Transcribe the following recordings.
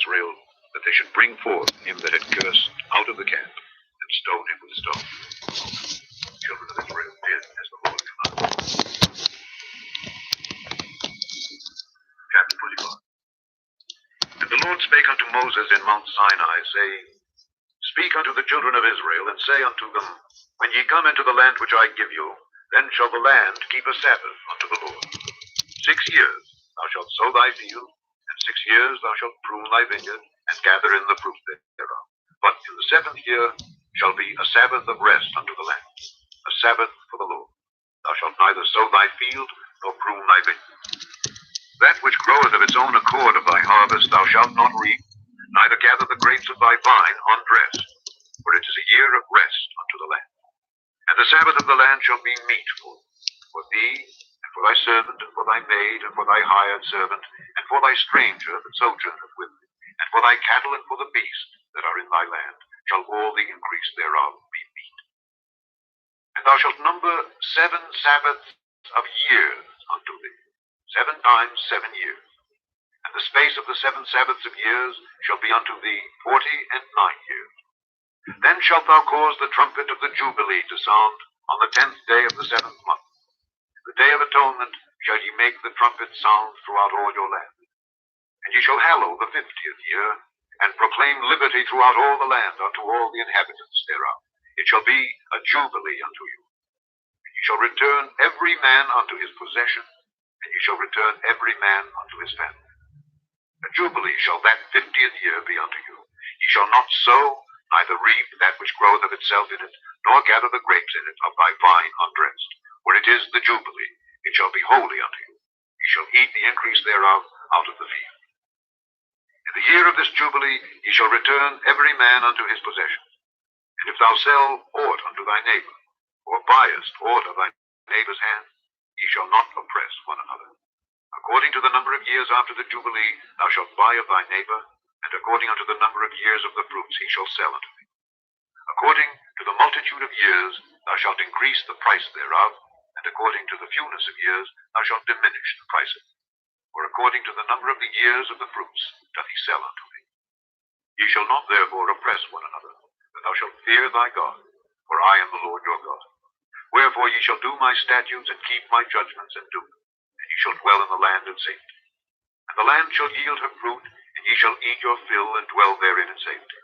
Israel, that they should bring forth him that had cursed out of the camp, and stone him with stones. The children of Israel did as the Lord commanded. Chapter 25. And the Lord spake unto Moses in Mount Sinai, saying, Speak unto the children of Israel, and say unto them, When ye come into the land which I give you, then shall the land keep a Sabbath unto the Lord. 6 years thou shalt sow thy field, and 6 years thou shalt prune thy vineyard, and gather in the fruit thereof. But in the 7th year shall be a Sabbath of rest unto the land, a Sabbath for the Lord. Thou shalt neither sow thy field, nor prune thy vineyard. That which groweth of its own accord of thy harvest thou shalt not reap, neither gather the grapes of thy vine undressed, for it is a year of rest unto the land. And the Sabbath of the land shall be meat for thee, and for thy servant, and for thy maid, and for thy hired servant, and for thy stranger that sojourneth with thee, and for thy cattle, and for the beasts that are in thy land, shall all the increase thereof be meat. And thou shalt number 7 Sabbaths of years unto thee, 7 times 7 years. And the space of the 7 Sabbaths of years shall be unto thee 49 years. Then shalt thou cause the trumpet of the Jubilee to sound on the 10th day of the 7th month. The day of atonement shall ye make the trumpet sound throughout all your land. And ye shall hallow the 50th year, and proclaim liberty throughout all the land unto all the inhabitants thereof. It shall be a jubilee unto you. And ye shall return every man unto his possession, and ye shall return every man unto his family. A jubilee shall that 50th year be unto you. Ye shall not sow, neither reap that which groweth of itself in it, nor gather the grapes in it of thy vine undressed. For it is the jubilee, it shall be holy unto you. Ye shall eat the increase thereof out of the field. In the year of this jubilee ye shall return every man unto his possession. And if thou sell aught unto thy neighbor, or buyest aught of thy neighbor's hand, ye shall not oppress one another. According to the number of years after the jubilee thou shalt buy of thy neighbor, and according unto the number of years of the fruits he shall sell unto thee. According to the multitude of years thou shalt increase the price thereof, and according to the fewness of years thou shalt diminish the price of it. For according to the number of the years of the fruits doth he sell unto thee. Ye shall not therefore oppress one another, but thou shalt fear thy God, for I am the Lord your God. Wherefore ye shall do my statutes, and keep my judgments, and do them, and ye shall dwell in the land in safety. And the land shall yield her fruit, and ye shall eat your fill, and dwell therein in safety.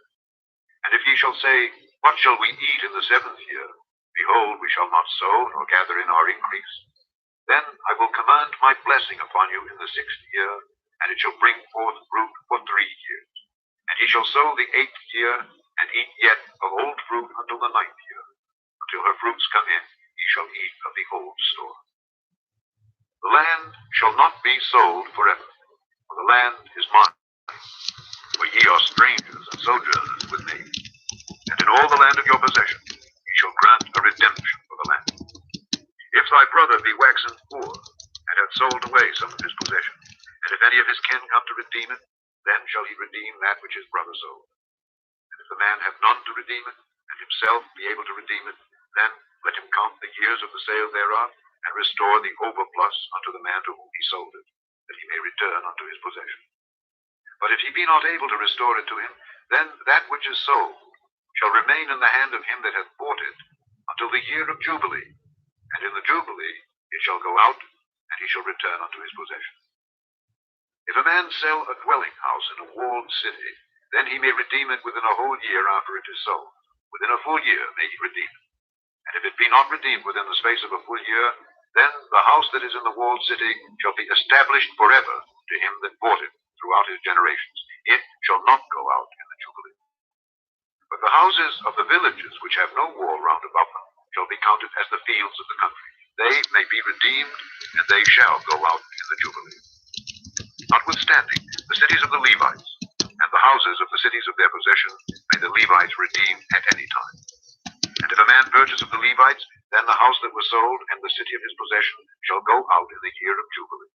And if ye shall say, What shall we eat in the 7th year? Behold, we shall not sow, nor gather in our increase. Then I will command my blessing upon you in the 6th year, and it shall bring forth fruit for 3 years. And ye shall sow the 8th year, and eat yet of old fruit until the 9th year. Until her fruits come in, ye shall eat of the old store. The land shall not be sold forever, for the land is mine. For ye are strangers and sojourners with me. And in all the land of your possession ye shall grant a redemption for the land. If thy brother be waxen poor, and hath sold away some of his possession, and if any of his kin come to redeem it, then shall he redeem that which his brother sold. And if the man have none to redeem it, and himself be able to redeem it, then let him count the years of the sale thereof, and restore the overplus unto the man to whom he sold it, that he may return unto his possession. But if he be not able to restore it to him, then that which is sold shall remain in the hand of him that hath bought it until the year of Jubilee, and in the Jubilee it shall go out, and he shall return unto his possession. If a man sell a dwelling house in a walled city, then he may redeem it within a whole year after it is sold. Within a full year may he redeem it. And if it be not redeemed within the space of a full year, then the house that is in the walled city shall be established forever to him that bought it throughout his generations. It shall not go out in the Jubilee. But the houses of the villages which have no wall round about them shall be counted as the fields of the country. They may be redeemed, and they shall go out in the Jubilee. Notwithstanding, the cities of the Levites, and the houses of the cities of their possession, may the Levites redeem at any time. And if a man purchase of the Levites, then the house that was sold, and the city of his possession, shall go out in the year of Jubilee.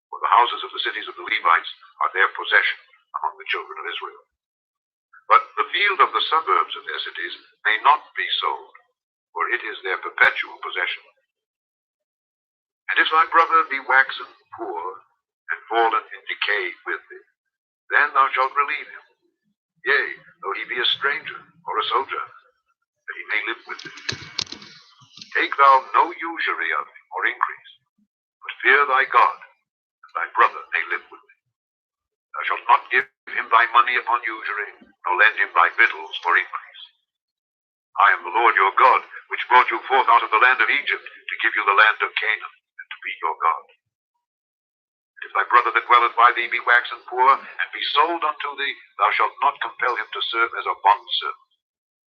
For the houses of the cities of the Levites are their possession among the children of Israel. But the field of the suburbs of their cities may not be sold, for it is their perpetual possession. And if thy brother be waxen poor, and fallen in decay with thee, then thou shalt relieve him. Yea, though he be a stranger or a sojourner, that he may live with thee. Take thou no usury of him or increase, but fear thy God, that thy brother may live with thee. Thou shalt not give him thy money upon usury, nor lend him thy victuals for increase. I am the Lord your God, which brought you forth out of the land of Egypt, to give you the land of Canaan, and to be your God. And if thy brother that dwelleth by thee be waxen poor, and be sold unto thee, thou shalt not compel him to serve as a bondservant,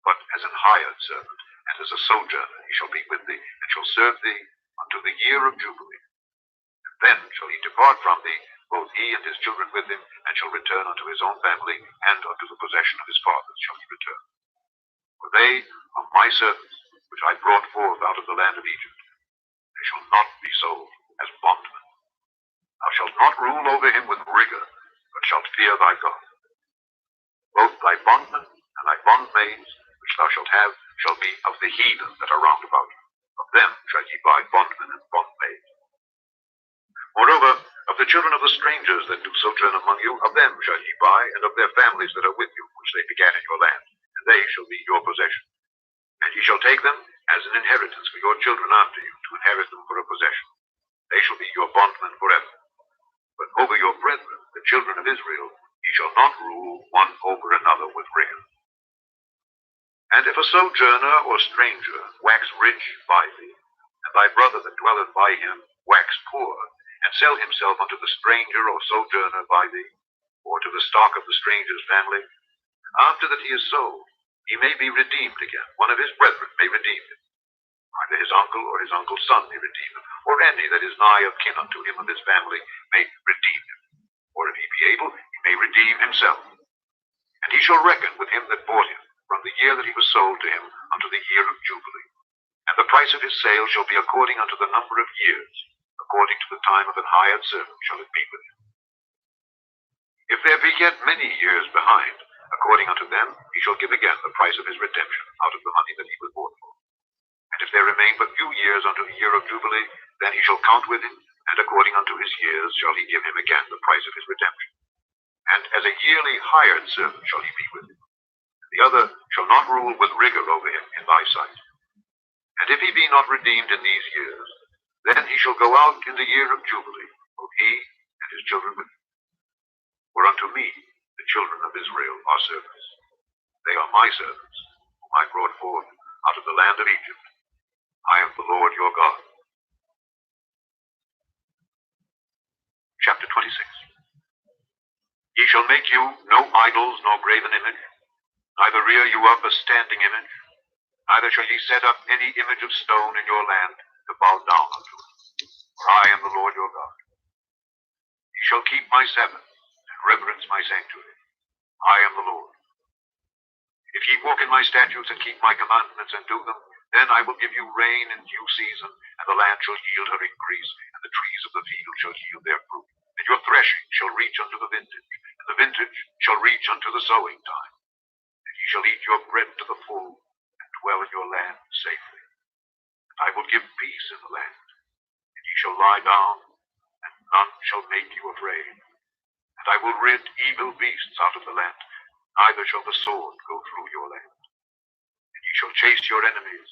but as an hired servant, and as a sojourner he shall be with thee, and shall serve thee unto the year of Jubilee. And then shall he depart from thee, both he and his children with him, and shall return unto his own family, and unto the possession of his fathers shall he return. For they are my servants, which I brought forth out of the land of Egypt. They shall not be sold as bondmen. Thou shalt not rule over him with rigor, but shalt fear thy God. Both thy bondmen and thy bondmaids, which thou shalt have, shall be of the heathen that are round about you. Of them shall ye buy bondmen and bondmaids. Moreover, of the children of the strangers that do sojourn among you, of them shall ye buy, and of their families that are with you, which they begat in your land, and they shall be your possession. And ye shall take them as an inheritance for your children after you, to inherit them for a possession. They shall be your bondmen forever. But over your brethren, the children of Israel, ye shall not rule one over another with rigor. And if a sojourner or stranger wax rich by thee, and thy brother that dwelleth by him wax poor, and sell himself unto the stranger or sojourner by thee, or to the stock of the stranger's family, after that he is sold, he may be redeemed again. One of his brethren may redeem him. Either his uncle or his uncle's son may redeem him, or any that is nigh of kin unto him of his family may redeem him. Or if he be able, he may redeem himself. And he shall reckon with him that bought him, from the year that he was sold to him unto the year of Jubilee. And the price of his sale shall be according unto the number of years, according to the time of an hired servant shall it be with him. If there be yet many years behind, according unto them he shall give again the price of his redemption out of the money that he was bought for. And if there remain but few years unto the year of Jubilee, then he shall count with him, and according unto his years shall he give him again the price of his redemption. And as a yearly hired servant shall he be with him. The other shall not rule with rigor over him in thy sight. And if he be not redeemed in these years, then he shall go out in the year of Jubilee, both he and his children with him. For unto me the children of Israel are servants. They are my servants, whom I brought forth out of the land of Egypt. I am the Lord your God. Chapter 26. Ye shall make you no idols nor graven image, neither rear you up a standing image, neither shall ye set up any image of stone in your land to bow down unto it. For I am the Lord your God. Ye shall keep my Sabbath, and reverence my sanctuary. I am the Lord. If ye walk in my statutes and keep my commandments and do them, then I will give you rain in due season, and the land shall yield her increase, and the trees of the field shall yield their fruit. And your threshing shall reach unto the vintage, and the vintage shall reach unto the sowing time. And ye shall eat your bread to the full, and dwell in your land safely. And I will give peace in the land, and ye shall lie down, and none shall make you afraid. And I will rid evil beasts out of the land, neither shall the sword go through your land. And ye shall chase your enemies,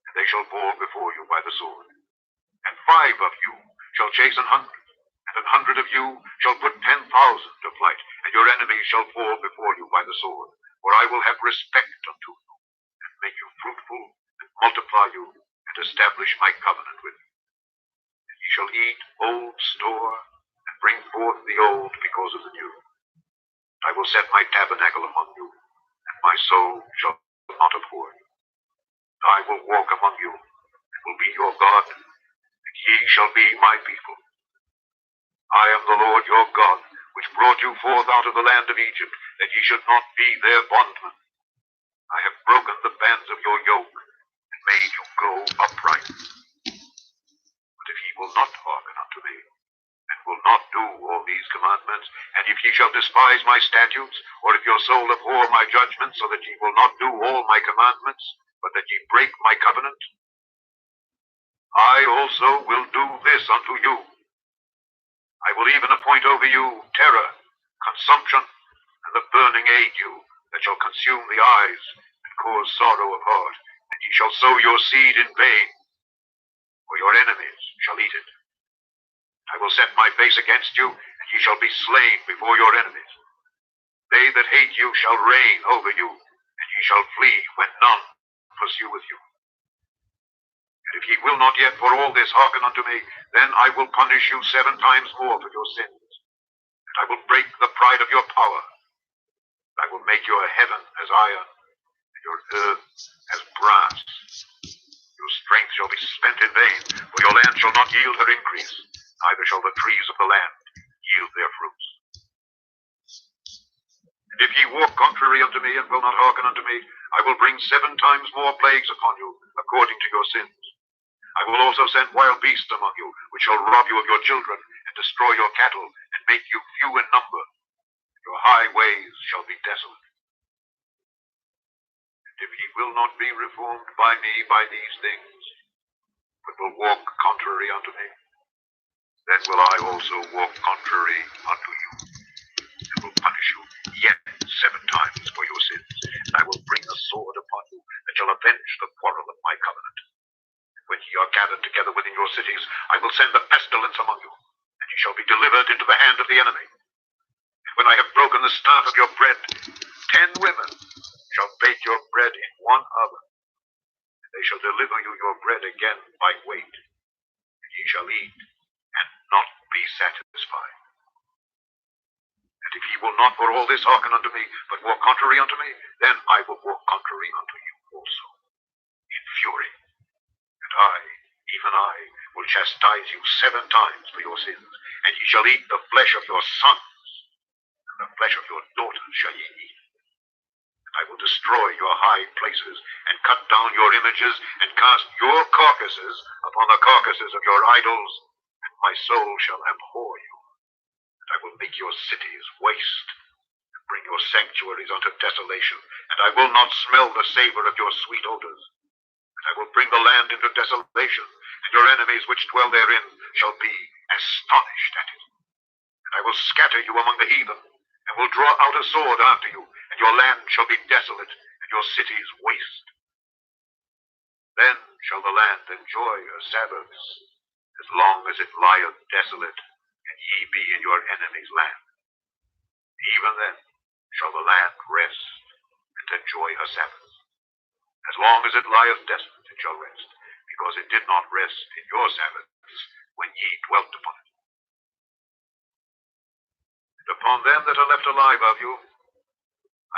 and they shall fall before you by the sword. And 5 of you shall chase 100, and 100 of you shall put 10,000 to flight, and your enemies shall fall before you by the sword. For I will have respect unto you, and make you fruitful, and multiply you, and establish my covenant with you. And ye shall eat old store, and bring forth the old because of the new. I will set my tabernacle among you, and my soul shall not abhor you. I will walk among you, and will be your God, and ye shall be my people. I am the Lord your God, which brought you forth out of the land of Egypt, that ye should not be their bondmen. I have broken the bands of your yoke, and made you go upright. But if ye will not hearken unto me, and will not do all these commandments, and if ye shall despise my statutes, or if your soul abhor my judgments, so that ye will not do all my commandments, but that ye break my covenant, I also will do this unto you. I will even appoint over you terror, consumption, and the burning ague that shall consume the eyes and cause sorrow of heart. And ye shall sow your seed in vain, for your enemies shall eat it. I will set my face against you, and ye shall be slain before your enemies. They that hate you shall reign over you, and ye shall flee when none pursueth you. And if ye will not yet for all this hearken unto me, then I will punish you 7 times more for your sins. And I will break the pride of your power. I will make your heaven as iron, and your earth as brass. Your strength shall be spent in vain, for your land shall not yield her increase, neither shall the trees of the land yield their fruits. And if ye walk contrary unto me, and will not hearken unto me, I will bring 7 times more plagues upon you, according to your sins. I will also send wild beasts among you, which shall rob you of your children, and destroy your cattle, and make you few in number. Your highways shall be desolate. And if ye will not be reformed by me by these things, but will walk contrary unto me, then will I also walk contrary unto you, and will punish you yet 7 times for your sins. And I will bring a sword upon you that shall avenge the quarrel of my covenant. When ye are gathered together within your cities, I will send the pestilence among you, and ye shall be delivered into the hand of the enemy. And when I have broken the staff of your bread, 10 women shall bake your bread in one oven, and they shall deliver you your bread again by weight, and ye shall eat and not be satisfied. And if ye will not for all this hearken unto me, but walk contrary unto me, then I will walk contrary unto you also, in fury. And I, even I, will chastise you 7 times for your sins, and ye shall eat the flesh of your sons, and the flesh of your daughters shall ye eat. And I will destroy your high places, and cut down your images, and cast your carcasses upon the carcasses of your idols, and my soul shall abhor you. And I will make your cities waste, and bring your sanctuaries unto desolation, and I will not smell the savor of your sweet odors. I will bring the land into desolation, and your enemies which dwell therein shall be astonished at it. And I will scatter you among the heathen, and will draw out a sword after you, and your land shall be desolate, and your cities waste. Then shall the land enjoy her Sabbaths, as long as it lieth desolate, and ye be in your enemy's land. Even then shall the land rest, and enjoy her Sabbaths. As long as it lieth desolate, it shall rest, because it did not rest in your Sabbaths when ye dwelt upon it. And upon them that are left alive of you,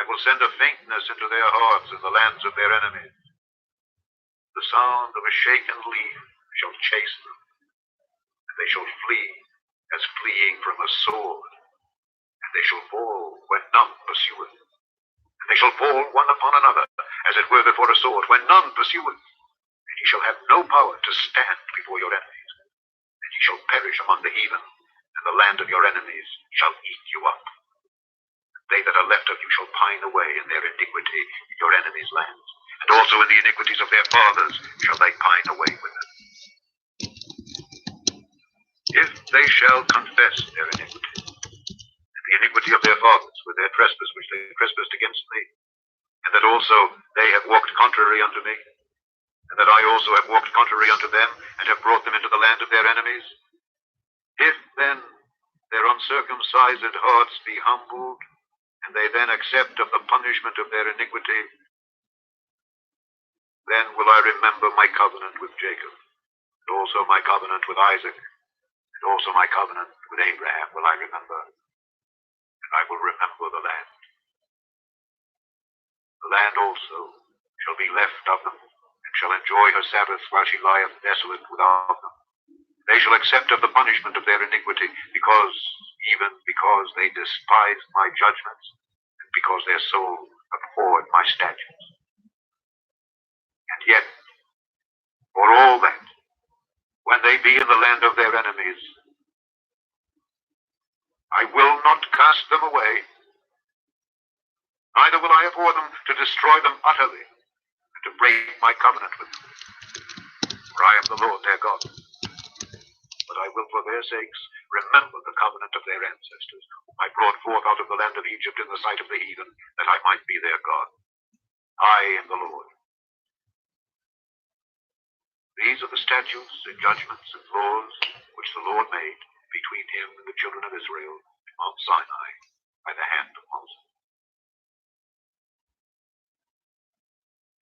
I will send a faintness into their hearts in the lands of their enemies. The sound of a shaken leaf shall chase them, and they shall flee as fleeing from a sword, and they shall fall when none pursueth. And they shall fall one upon another, as it were before a sword, when none pursueth. And ye shall have no power to stand before your enemies. And ye shall perish among the heathen, and the land of your enemies shall eat you up. They that are left of you shall pine away in their iniquity in your enemies' lands, and also in the iniquities of their fathers shall they pine away with them. If they shall confess their iniquity, and the iniquity of their fathers with their trespass which they trespassed against me, and that also they have walked contrary unto me, and that I also have walked contrary unto them, and have brought them into the land of their enemies, if then their uncircumcised hearts be humbled, and they then accept of the punishment of their iniquity, then will I remember my covenant with Jacob, and also my covenant with Isaac, and also my covenant with Abraham will I remember, and I will remember the land. The land also shall be left of them, and shall enjoy her Sabbaths while she lieth desolate without them. They shall accept of the punishment of their iniquity, even because they despised my judgments, and because their soul abhorred my statutes. And yet, for all that, when they be in the land of their enemies, I will not cast them away, neither will I abhor them to destroy them utterly, and to break my covenant with them. For I am the Lord their God. But I will for their sakes remember the covenant of their ancestors, whom I brought forth out of the land of Egypt in the sight of the heathen, that I might be their God. I am the Lord. These are the statutes and judgments and laws which the Lord made between him and the children of Israel at Mount Sinai by the hand of Moses.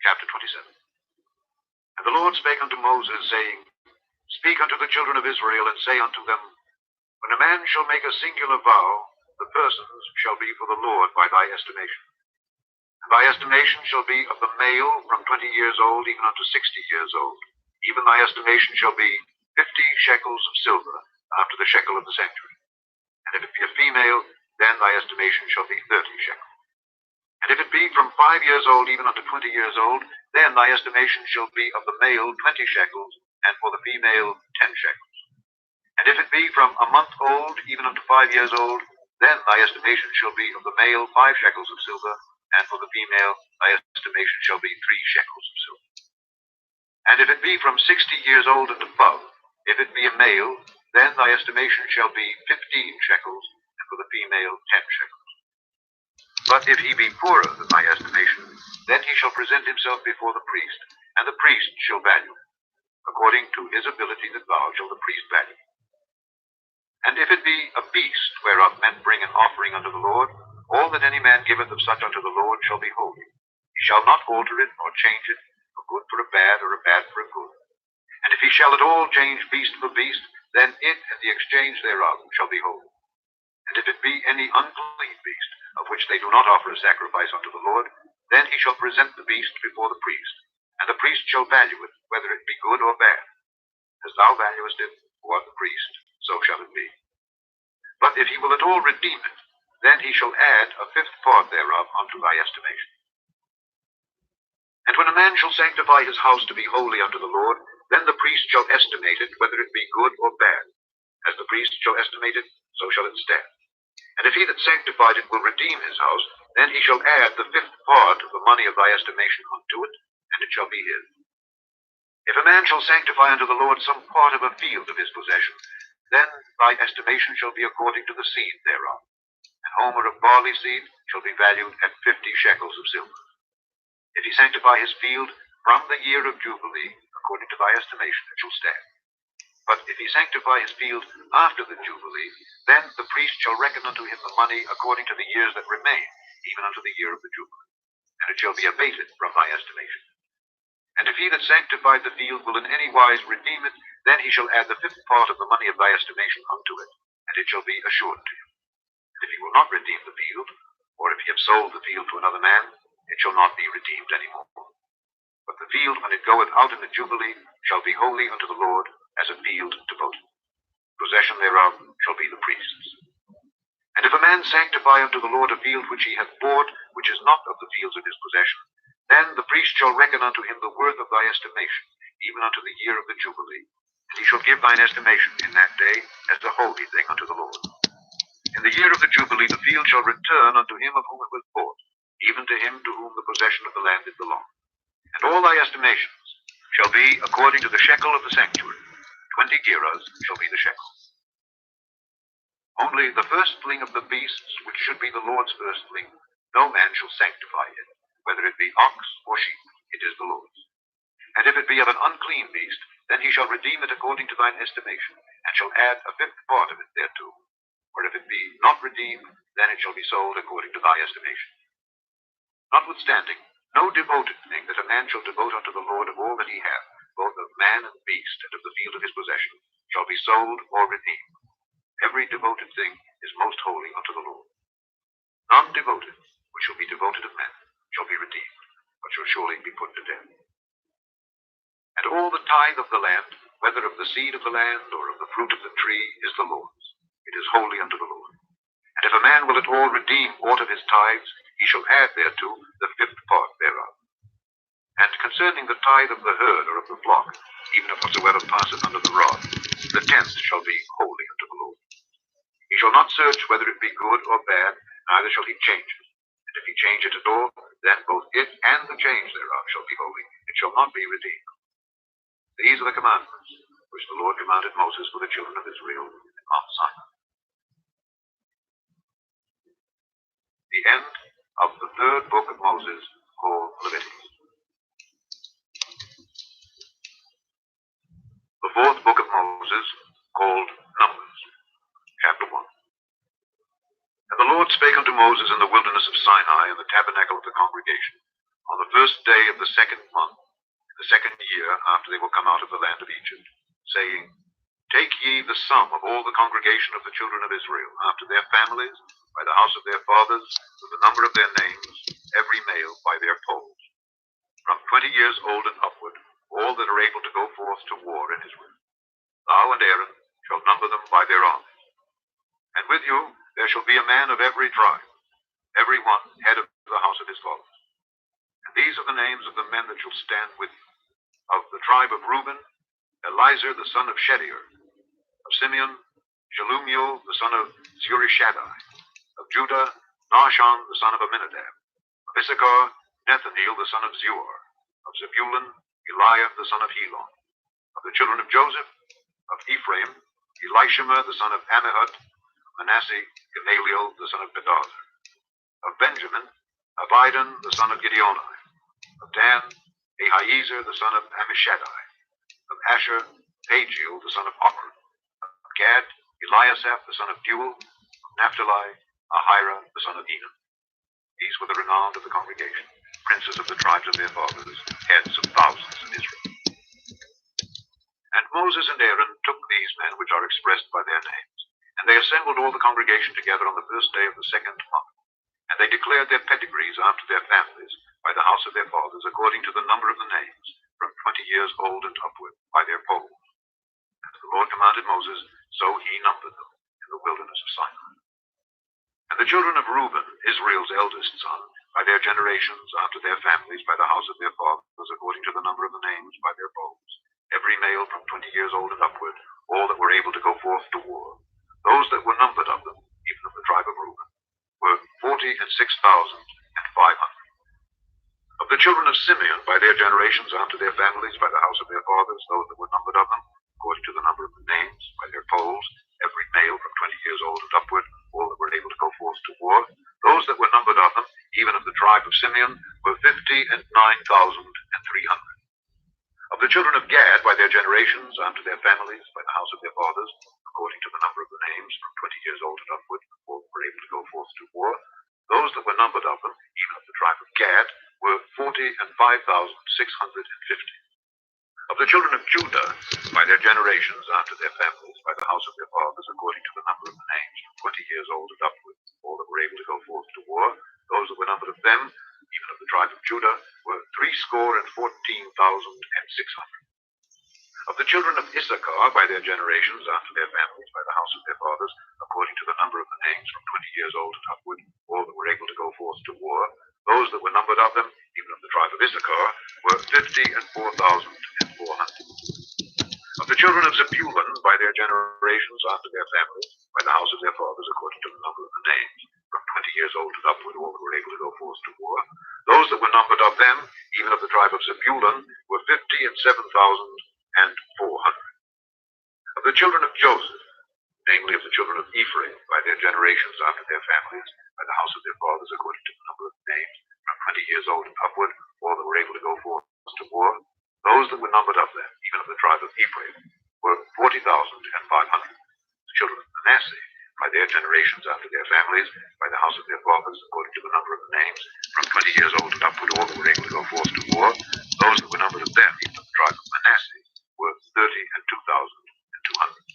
Chapter 27. And the Lord spake unto Moses, saying, Speak unto the children of Israel, and say unto them, When a man shall make a singular vow, the persons shall be for the Lord by thy estimation. And thy estimation shall be of the male from 20 years old even unto 60 years old. Even thy estimation shall be 50 shekels of silver after the shekel of the sanctuary. And if it be a female, then thy estimation shall be 30 shekels. And if it be from 5 years old even unto 20 years old, then thy estimation shall be of the male 20 shekels, and for the female 10 shekels. And if it be from a month old even unto 5 years old, then thy estimation shall be of the male 5 shekels of silver, and for the female thy estimation shall be 3 shekels of silver. And if it be from 60 years old and above, if it be a male, then thy estimation shall be 15 shekels, and for the female 10 shekels. But if he be poorer than thy estimation, then he shall present himself before the priest, and the priest shall value him. According to his ability that thou shall the priest value. And if it be a beast whereof men bring an offering unto the Lord, all that any man giveth of such unto the Lord shall be holy. He shall not alter it, nor change it, a good for a bad, or a bad for a good. And if he shall at all change beast for beast, then it and the exchange thereof shall be holy. And if it be any unclean beast, of which they do not offer a sacrifice unto the Lord, then he shall present the beast before the priest, and the priest shall value it, whether it be good or bad. As thou valuest it, who art the priest, so shall it be. But if he will at all redeem it, then he shall add a 5th part thereof unto thy estimation. And when a man shall sanctify his house to be holy unto the Lord, then the priest shall estimate it, whether it be good or bad. As the priest shall estimate it, so shall it stand. And if he that sanctified it will redeem his house, then he shall add the 5th part of the money of thy estimation unto it, and it shall be his. If a man shall sanctify unto the Lord some part of a field of his possession, then thy estimation shall be according to the seed thereof. An homer of barley seed shall be valued at 50 shekels of silver. If he sanctify his field from the year of Jubilee, according to thy estimation, it shall stand. But if he sanctify his field after the Jubilee, then the priest shall reckon unto him the money according to the years that remain, even unto the year of the Jubilee, and it shall be abated from thy estimation. And if he that sanctified the field will in any wise redeem it, then he shall add the 5th part of the money of thy estimation unto it, and it shall be assured to him. And if he will not redeem the field, or if he have sold the field to another man, it shall not be redeemed any more. But the field, when it goeth out in the Jubilee, shall be holy unto the Lord, as a field devoted. Possession thereof shall be the priest's. And if a man sanctify unto the Lord a field which he hath bought, which is not of the fields of his possession, then the priest shall reckon unto him the worth of thy estimation, even unto the year of the Jubilee. And he shall give thine estimation in that day as a holy thing unto the Lord. In the year of the Jubilee the field shall return unto him of whom it was bought, even to him to whom the possession of the land did belong. And all thy estimations shall be according to the shekel of the sanctuary. 20 gerahs shall be the shekel. Only the firstling of the beasts, which should be the Lord's firstling, no man shall sanctify it, whether it be ox or sheep, it is the Lord's. And if it be of an unclean beast, then he shall redeem it according to thine estimation, and shall add a 5th part of it thereto. Or if it be not redeemed, then it shall be sold according to thy estimation. Notwithstanding, no devoted thing that a man shall devote unto the Lord of all that he hath, both of man and beast, and of the field of his possession, shall be sold or redeemed. Every devoted thing is most holy unto the Lord. None devoted, which shall be devoted of men, shall be redeemed, but shall surely be put to death. And all the tithe of the land, whether of the seed of the land or of the fruit of the tree, is the Lord's. It is holy unto the Lord. And if a man will at all redeem aught of his tithes, he shall add thereto the 5th part thereof. And concerning the tithe of the herd or of the flock, even of whatsoever passeth under the rod, the 10th shall be holy unto the Lord. He shall not search whether it be good or bad, neither shall he change it. And if he change it at all, then both it and the change thereof shall be holy. It shall not be redeemed. These are the commandments which the Lord commanded Moses for the children of Israel at Mount Sinai. The end of the third book of Moses, called Leviticus. The fourth book of Moses, called Numbers, chapter 1. And the Lord spake unto Moses in the wilderness of Sinai in the tabernacle of the congregation, on the first day of the second month, in the second year after they were come out of the land of Egypt, saying, Take ye the sum of all the congregation of the children of Israel, after their families, by the house of their fathers, with the number of their names, every male by their polls, from 20 years old and upward, all that are able to go forth to war in Israel. Thou and Aaron shall number them by their armies. And with you there shall be a man of every tribe, every one head of the house of his fathers. And these are the names of the men that shall stand with you. Of the tribe of Reuben, Elizur the son of Shedeur. Of Simeon, Shelumiel the son of Zurishaddai. Of Judah, Nahshon the son of Amminadab. Of Issachar, Nethaneel the son of Zuar. Of Zebulun, Eliab the son of Helon. Of the children of Joseph, of Ephraim, Elishama the son of Ammihud. Manasseh, Gamaliel the son of Pedazur. Of Benjamin, Abidan the son of Gideoni. Of Dan, Ahiezer the son of Ammishaddai. Of Asher, Pagiel the son of Ochran. Of Gad, Eliasaph the son of Deuel. Of Naphtali, Ahira the son of Enan. These were the renowned of the congregation, princes of the tribes of their fathers, heads of thousands in Israel. And Moses and Aaron took these men which are expressed by their names, and they assembled all the congregation together on the first day of the second month. And they declared their pedigrees after their families, by the house of their fathers, according to the number of the names, from 20 years old and upward, by their polls. And the Lord commanded Moses, so he numbered them in the wilderness of Sinai. And the children of Reuben, Israel's eldest son, by their generations, after their families, by the house of their fathers, according to the number of the names, by their polls, every male from 20 years old and upward, all that were able to go forth to war. Those that were numbered of them, even of the tribe of Reuben, were 46,500. Of the children of Simeon, by their generations, after their families, by the house of their fathers, those that were numbered of them, according to the number of the names, by their polls, every male from 20 years old and upward, all that were able to go forth to war. Those that were numbered of them, even of the tribe of Simeon, were 59,300. Of the children of Gad, by their generations, after their families, by the house of their fathers, according to the number of the names, from 20 years old and upward, all that were able to go forth to war. Those that were numbered of them, even of the tribe of Gad, were 45,650. Of the children of Judah, by their generations, after their families, by the house of their fathers, according to the number of the names, from 20 years old and upward, all that were able to go forth to war. Those that were numbered of them, even of the tribe of Judah, were 314,600. Of the children of Issachar, by their generations, after their families, by the house of their fathers, according to the number of the names, from 20 years old and upward, all that were able to go forth to war. Those that were numbered of them, even of the tribe of Issachar, were 54,400. Of the children of Zebulun, by their generations, after their families, by the house of their fathers, according to the number of the names, from 20 years old and upward, all that were able to go forth to war. Those that were numbered of them, even of the tribe of Zebulun, were 57,400. Of the children of Joseph, namely of the children of Ephraim, by their generations, after their families, by the house of their fathers, according to the number of the names, from 20 years old and upward, all that were able to go forth to war. Those that were numbered of them, even of the tribe of Ephraim, were 40,500. The children of Manasseh, by their generations, after their families, by the house of their fathers, according to the number of the names, from 20 years old and upward, all that were able to go forth to war. Those that were numbered of them, even of the tribe of Manasseh, were 32,200.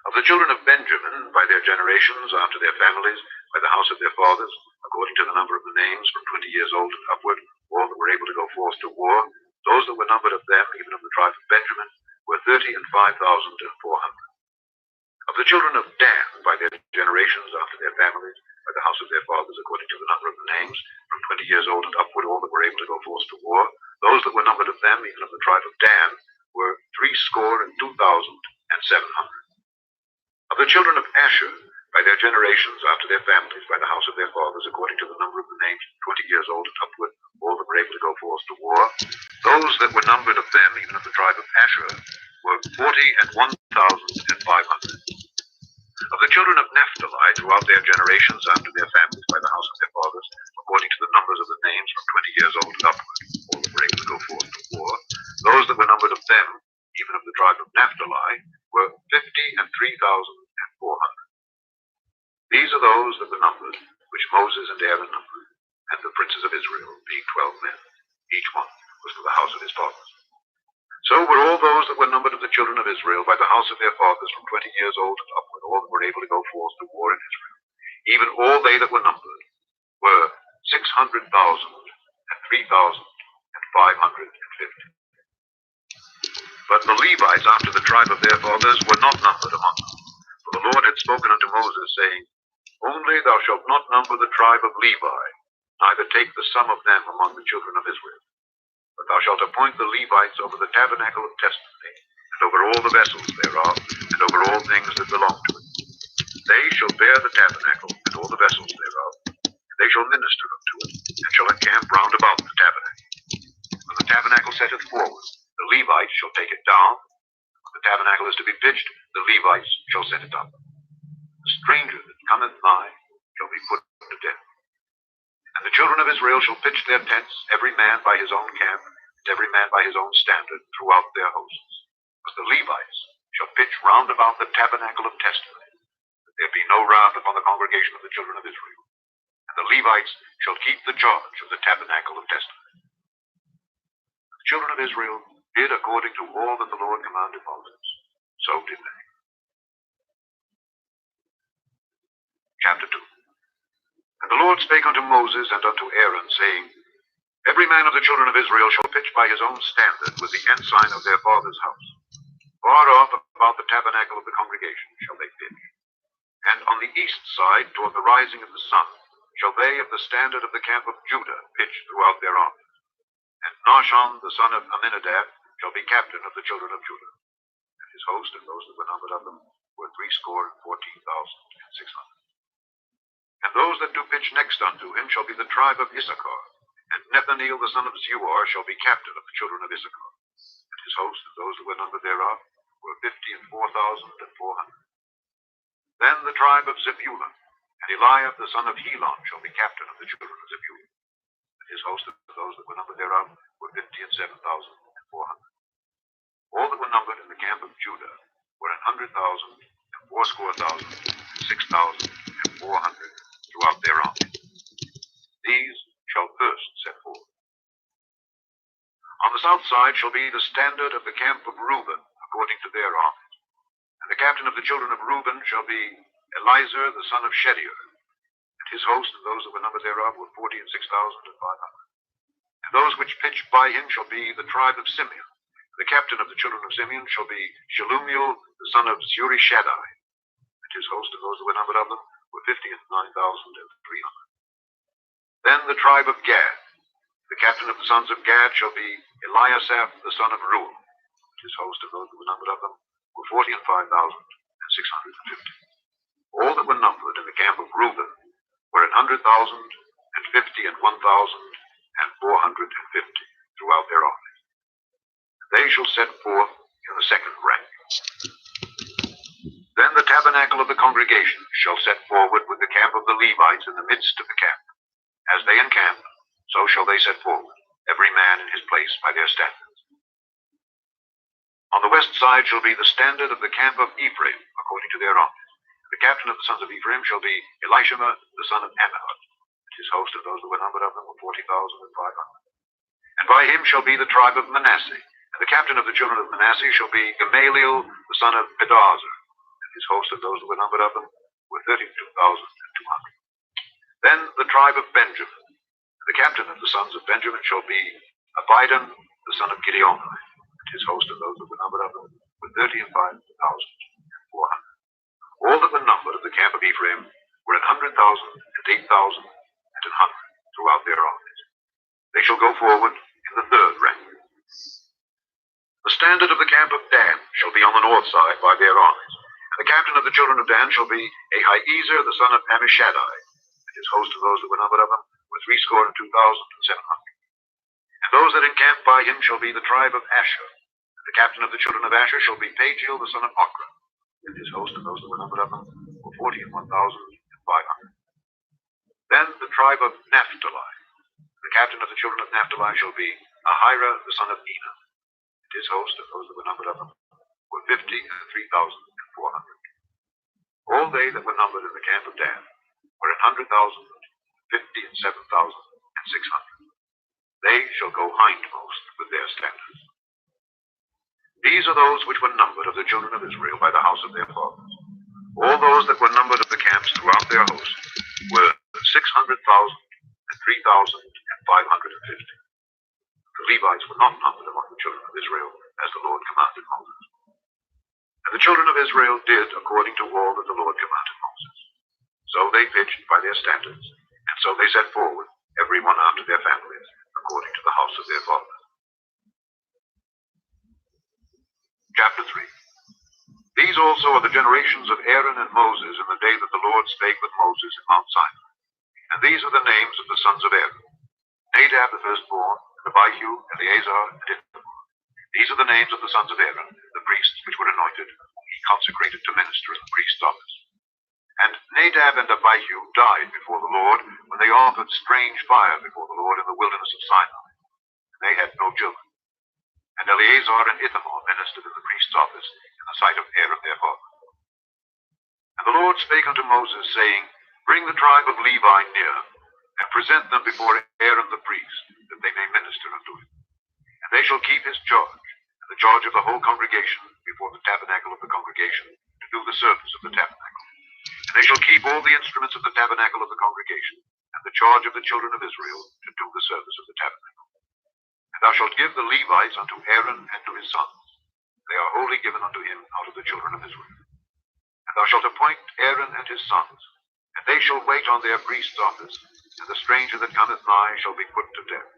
Of the children of Benjamin, by their generations, after their families, by the house of their fathers, according to the number of the names, from 20 years old and upward, all that were able to go forth to war. Those that were numbered of them, even of the tribe of Benjamin, were 35,400. Of the children of Dan, by their generations, after their families, by the house of their fathers, according to the number of the names, from 20 years old and upward, all that were able to go forth to war. Those that were numbered of them, even of the tribe of Dan, were 62,700. Of the children of Asher, by their generations, after their families, by the house of their fathers, according to the number of the names, 20 years old and upward, all that were able to go forth to war. Those that were numbered of them, even of the tribe of Asher, were 41,500. Of the children of Naphtali throughout their generations after their families by the house of their fathers, according to the numbers of the names from 20 years old and upward, all that were able to go forth to war, those that were numbered of them, even of the tribe of Naphtali, were 50 and 3,400. These are those that were numbered, which Moses and Aaron numbered, and the princes of Israel, being 12 men. Each one was for the house of his fathers. So were all those that were numbered of the children of Israel by the house of their fathers from 20 years old and upward, all that were able to go forth to war in Israel. Even all they that were numbered were 600,000 and 3,550. But the Levites after the tribe of their fathers were not numbered among them. For the Lord had spoken unto Moses, saying, Only thou shalt not number the tribe of Levi, neither take the sum of them among the children of Israel. But thou shalt appoint the Levites over the tabernacle of testimony, and over all the vessels thereof, and over all things that belong to it. They shall bear the tabernacle, and all the vessels thereof, and they shall minister unto it, and shall encamp round about the tabernacle. When the tabernacle setteth forward, the Levites shall take it down. When the tabernacle is to be pitched, the Levites shall set it up. The stranger that cometh nigh shall be put to death. And the children of Israel shall pitch their tents, every man by his own camp, and every man by his own standard, throughout their hosts. But the Levites shall pitch round about the tabernacle of testimony, that there be no wrath upon the congregation of the children of Israel. And the Levites shall keep the charge of the tabernacle of testimony. The children of Israel did according to all that the Lord commanded Moses. So did they. Chapter 2. And the Lord spake unto Moses and unto Aaron, saying, Every man of the children of Israel shall pitch by his own standard with the ensign of their father's house. Far off about the tabernacle of the congregation shall they pitch. And on the east side, toward the rising of the sun, shall they of the standard of the camp of Judah pitch throughout their armies. And Nahshon the son of Amminadab shall be captain of the children of Judah. And his host and those that were numbered of them were 614,600. And those that do pitch next unto him shall be the tribe of Issachar. And Nethaneel the son of Zuar shall be captain of the children of Issachar. And his host and those that were numbered thereof were 54,400. Then the tribe of Zebulun, and Eliab the son of Helon shall be captain of the children of Zebulun. And his host and those that were numbered thereof were 57,400. All that were numbered in the camp of Judah were 100,000 and 6,400 throughout their armies. These shall first set forth. On the south side shall be the standard of the camp of Reuben, according to their armies. And the captain of the children of Reuben shall be Elizur the son of Shedeur. And his host and those that were numbered thereof were 46,500. And those which pitch by him shall be the tribe of Simeon. The captain of the children of Simeon shall be Shelumiel the son of Zurishaddai. And his host and those that were numbered of them were 59,300. Then the tribe of Gad. The captain of the sons of Gad shall be Eliasaph the son of Reuel. And his host and those that were numbered of them were 45,650. All that were numbered in the camp of Reuben were 100,050 and 1,450 throughout their armies. They shall set forth in the second rank. Then the tabernacle of the congregation shall set forward with the camp of the Levites in the midst of the camp. As they encamp, so shall they set forward, every man in his place by their standards. On the west side shall be the standard of the camp of Ephraim, according to their armies. The captain of the sons of Ephraim shall be Elishama the son of Ammihud, and his host of those that were numbered of them were 40,500. And by him shall be the tribe of Manasseh, and the captain of the children of Manasseh shall be Gamaliel the son of Pedazur, and his host of those that were numbered of them were 32,200. Then the tribe of Benjamin, and the captain of the sons of Benjamin shall be Abidan the son of Gideoni, and his host of those that were numbered of them were 35,400. All that were numbered of the camp of Ephraim were 100,000 and 8,100 throughout their armies. They shall go forward in the third rank. The standard of the camp of Dan shall be on the north side by their armies. And the captain of the children of Dan shall be Ahiezer the son of Ammishaddai, and his host of those that were numbered of them were 62,700. And those that encamp by him shall be the tribe of Asher. And the captain of the children of Asher shall be Pagiel the son of Ochran, and his host and those that were numbered of them were 40 and 1,500. Then the tribe of Naphtali. The captain of the children of Naphtali shall be Ahira the son of Enan. And his host, and those that were numbered of them, were 50 and 3,400. All they that were numbered in the camp of Dan were 100,000, 50 and 7,600. They shall go hindmost with their standards. These are those which were numbered of the children of Israel by the house of their fathers. All those that were numbered of the camps throughout their host were 600,000 and 3,550. The Levites were not numbered among the children of Israel, as the Lord commanded Moses. And the children of Israel did according to all that the Lord commanded Moses. So they pitched by their standards, and so they set forward, every one after their families, according to the house of their fathers. Chapter 3. These also are the generations of Aaron and Moses in the day that the Lord spake with Moses in Mount Sinai. And these are the names of the sons of Aaron: Nadab the firstborn, and Abihu, Eleazar, and Ithamar. These are the names of the sons of Aaron, the priests which were anointed, whom he consecrated to minister in the priest's office. And Nadab and Abihu died before the Lord when they offered strange fire before the Lord in the wilderness of Sinai. And they had no children. And Eleazar and Ithamar ministered in the priest's office in the sight of Aaron their father. And the Lord spake unto Moses, saying, Bring the tribe of Levi near, and present them before Aaron the priest, that they may minister unto him. And they shall keep his charge, and the charge of the whole congregation before the tabernacle of the congregation, to do the service of the tabernacle. And they shall keep all the instruments of the tabernacle of the congregation, and the charge of the children of Israel, to do the service of the tabernacle. And thou shalt give the Levites unto Aaron and to his sons. They are wholly given unto him out of the children of Israel. And thou shalt appoint Aaron and his sons, and they shall wait on their priest's office, and the stranger that cometh nigh shall be put to death.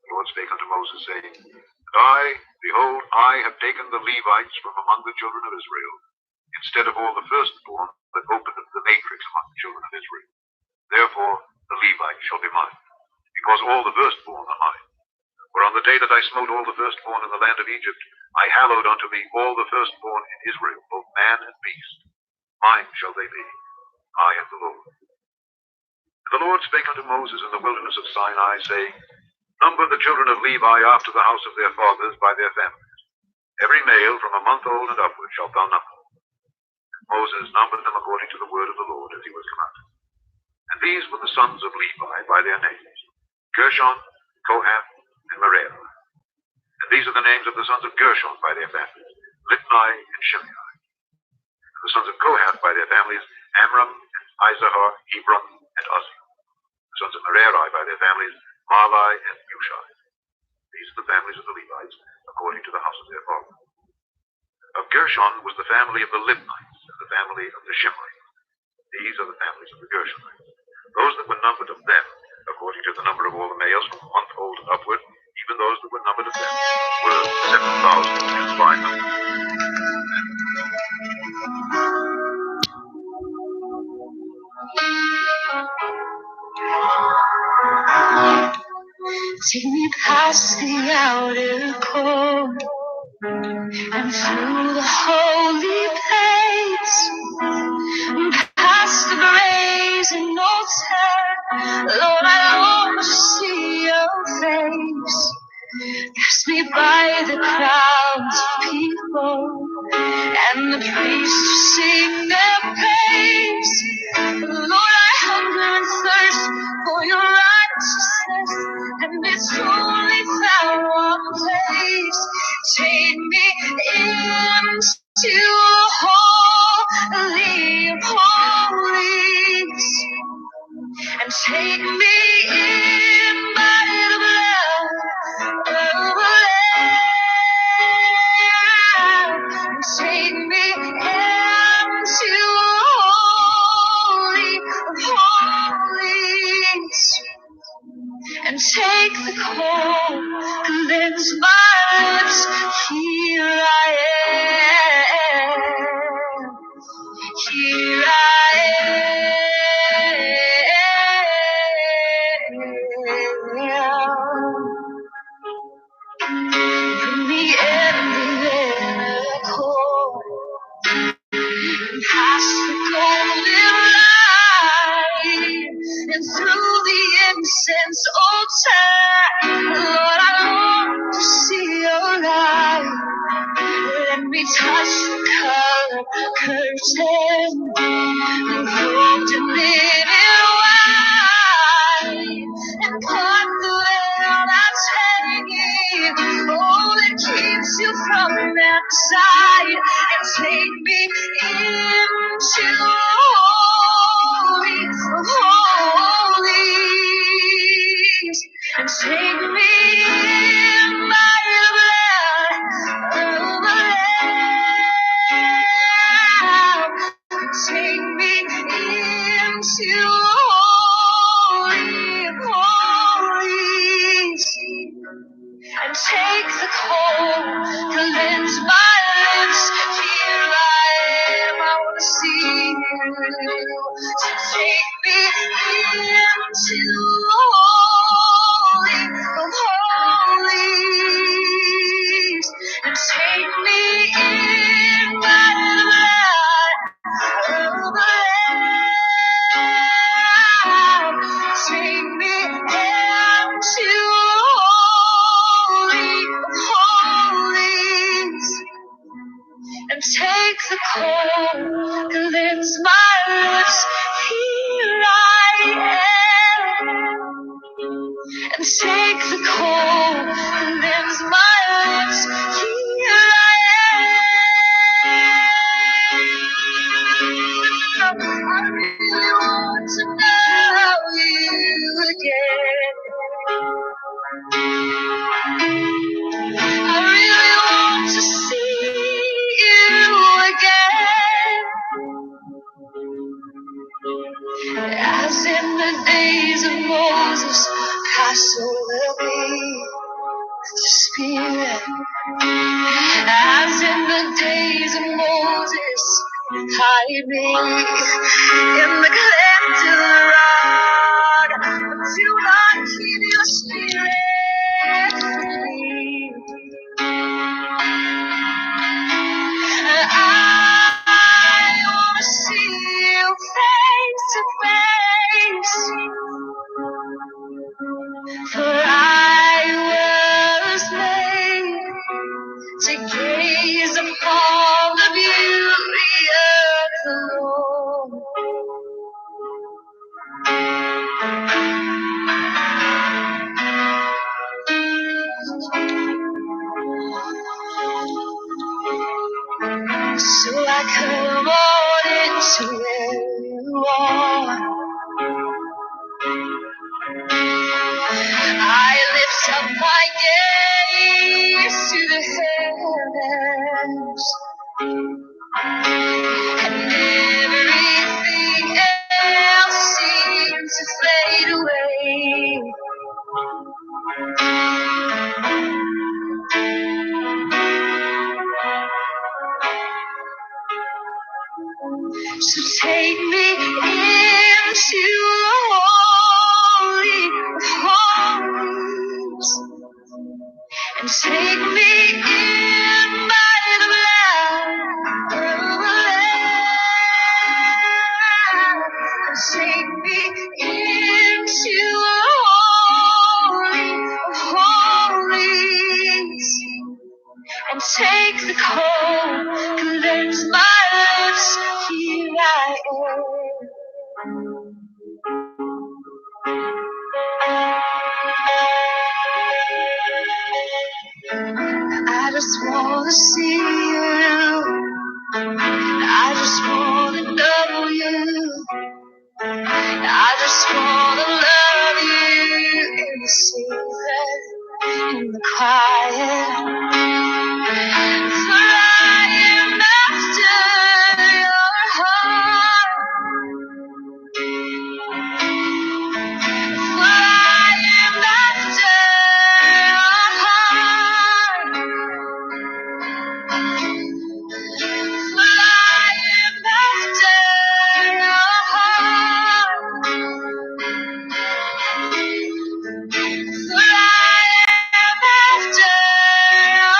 The Lord spake unto Moses, saying, Behold, I have taken the Levites from among the children of Israel, instead of all the firstborn that opened the matrix among the children of Israel. Therefore the Levites shall be mine, because all the firstborn are mine. For on the day that I smote all the firstborn in the land of Egypt, I hallowed unto me all the firstborn in Israel, both man and beast. Mine shall they be. I am the Lord. And the Lord spake unto Moses in the wilderness of Sinai, saying, Number the children of Levi after the house of their fathers by their families. Every male from a month old and upward shalt thou number. And Moses numbered them according to the word of the Lord, as he was commanded. And these were the sons of Levi by their names: Gershon, Kohath, and Merari. And these are the names of the sons of Gershon by their families: Libni and Shimei. And the sons of Kohath by their families: Amram and Izahar, Hebron, and Uzzi. The sons of Merari by their families: Mahli and Mushi. These are the families of the Levites, according to the house of their father. Of Gershon was the family of the Libnites, and the family of the Shimei. These are the families of the Gershonites. Those that were numbered of them, according to the number of all the males from a month old and upward, even those that were numbered of them, were 7,500. Take me past the outer court and through the holy place, past the brazen altar. Lord, I long to see your face. Pass me by the crowds of people and the priests who sing their praise. Lord, I hunger and thirst for your righteousness, and it's only found one place. Take me into holy of holies, and take me in by the blood of the Lamb, and take me into holy of holies, and take the coal, cleanse my lips. Here I am. Here I am. From the end of the court, past the curtain, robed in linen white, and cut the veil that's hanging, oh, that keeps you from that side, and take me into holy of holies, and take me in by the blood of the Lamb. Take me into holy of holies, and take the cold, cleanse my lips. Here I am, I want to see you. So take me into holy of holies, and take me in by the blood of the Lamb. Take me into holy of holies, and take the cold, cleanse my lips. Here I am, and take the cold, cleanse my lips. Here I am. I really want to know you again. I really want to see you again. As in the days of Moses, pass over me, Spirit. As in the days of Moses, hide me in the cleft of the rock. Do not keep your spirit from me. I want to see you face to face, for I was made to gaze upon the beauty of the Lord. So I come on into where you are. I lift up my gaze to the heavens, and everything else seems to fade away. So take me into the holy of holies, and take me in by the blood of the Lamb, and take me into the holy of holies, and take the cold, cleanse my lips. Here I am. I just wanna see you. I just wanna know you. I just wanna love you in the secret, in the quiet. For I am after your heart. For I am after your heart. For I am after your heart. For I am after your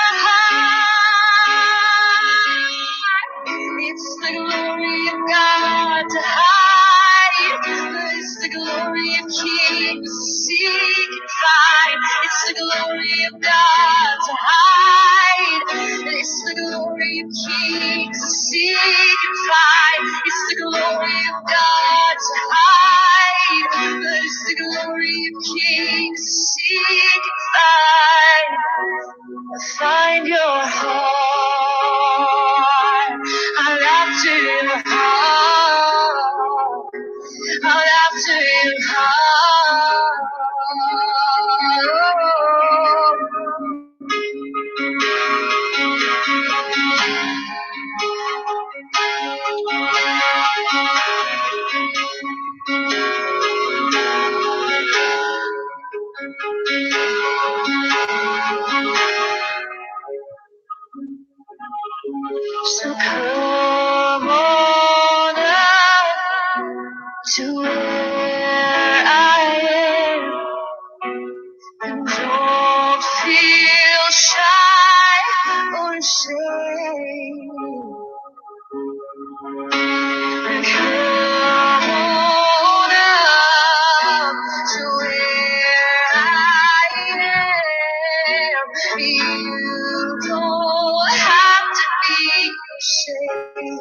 You don't have to be ashamed,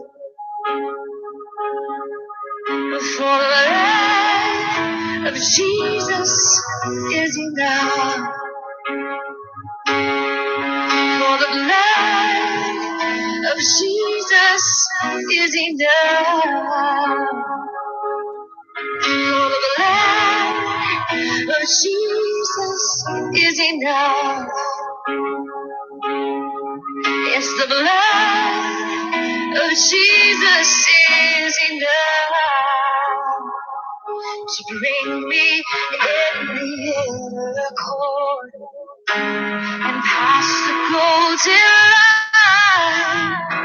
for the blood of Jesus is enough. For the blood of Jesus is enough. For the blood of Jesus is enough. Yes, the blood of Jesus is enough to bring me every inner cord and past the golden line.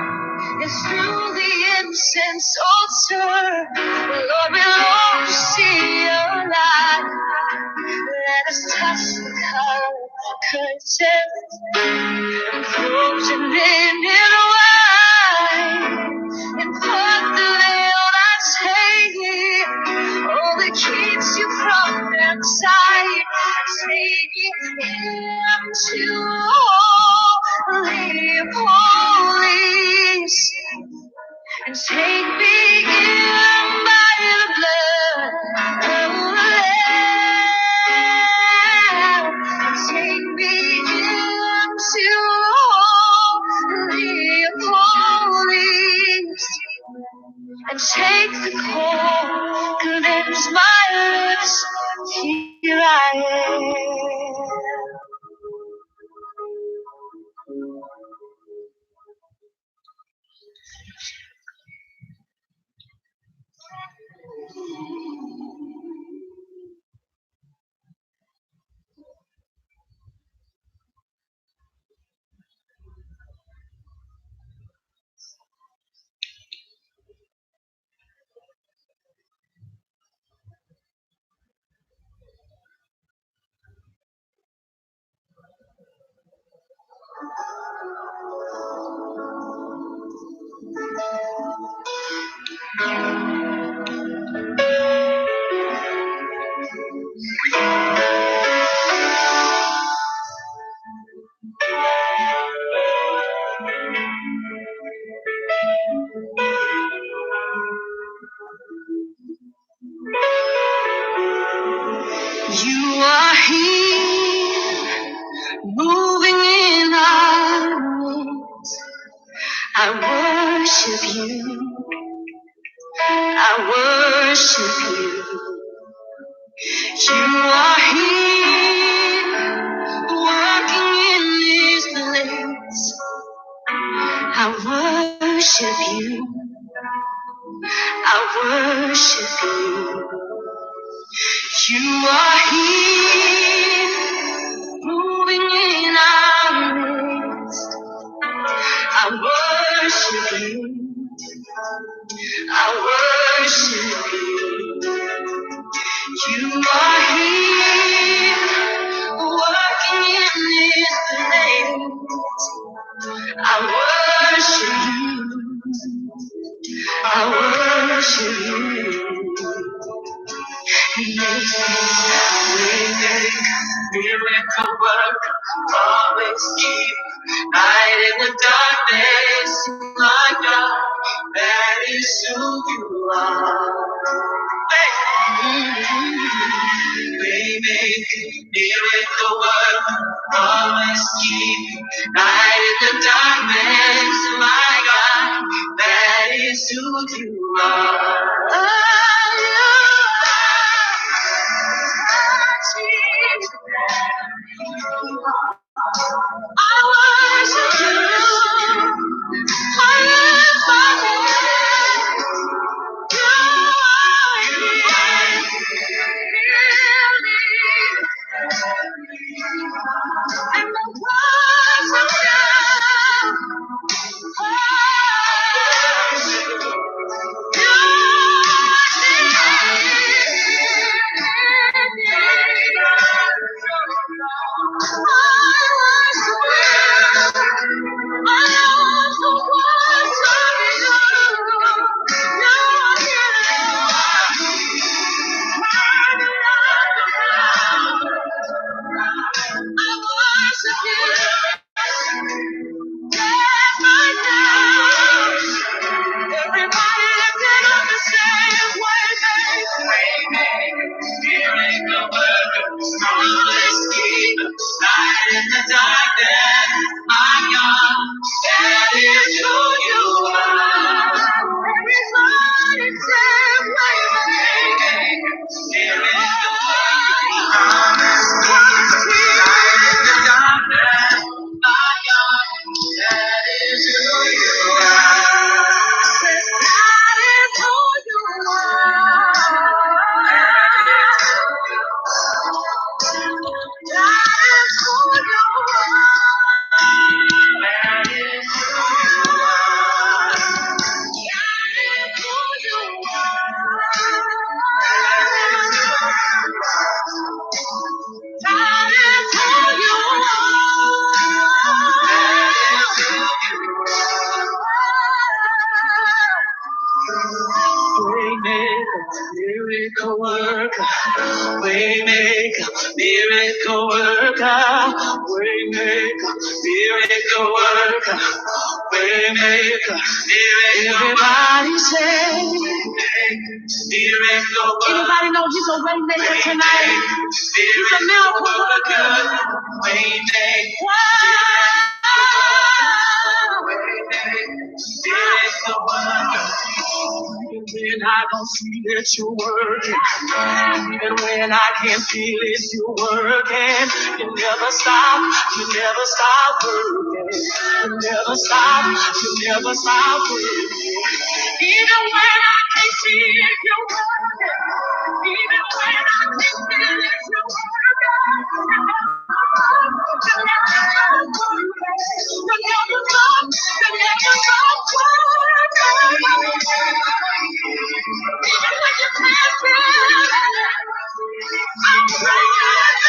And through the incense altar, Lord, we long to see your light. Let us touch the curtain, frozen linen white, and put the veil that's hanging, oh, that keeps you from inside. Take me into holy of holies, and take me in by the blood of the Lamb, and take me into holy of holies, and take the cold, cleanse my lips. Here I am. You are here, moving in our midst. I worship you. I worship you. You are here, working in this place. I worship you. I worship you. You are here, moving in our midst. I worship you. I worship you. You are here, working in this place. I worship you. I worship you. Waymaker, miracle worker, always keep light in the darkness. My God, that is who you are. Waymaker, miracle worker, always keep light in the darkness. My God, that is who you are. I worship you. I lift my hands. You are here. And I worship you. miracle worker, way maker, miracle worker, way maker, miracle. Everybody say, miracle worker. Anybody know he's a way maker tonight? He's a miracle worker, way maker. Miracle worker. Even when I don't see that you're working, even when I can't feel it, you're working. You never stop, you never stop working. You never stop, you never stop working. Even when I can't see it, you're working. Even when I can't feel it, you're working. You never stop, you never stop working. Even when you can't feel it, I'm praying.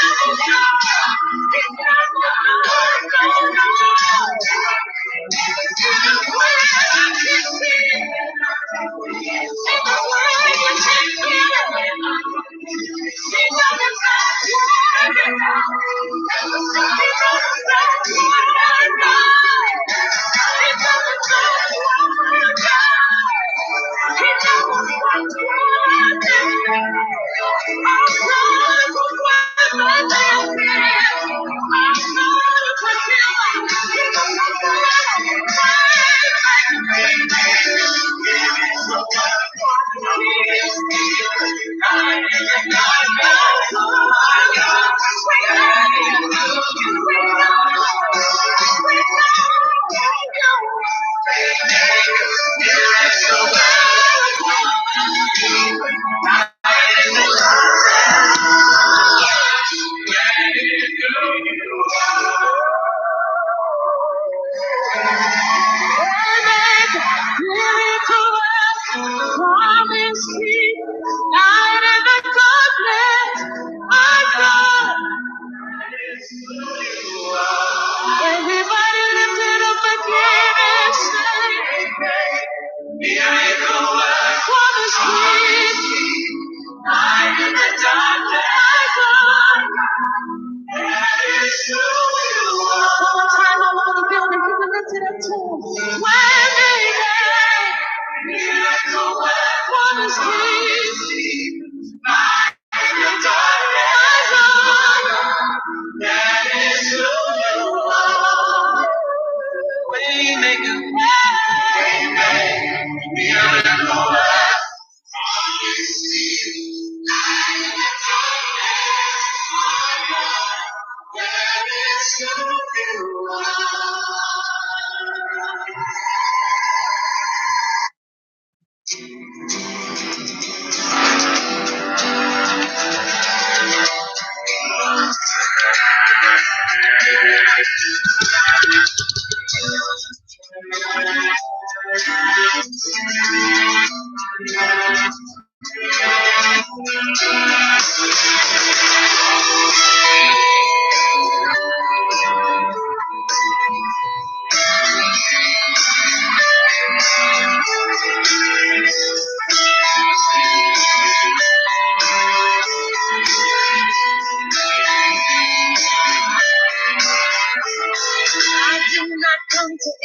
It's not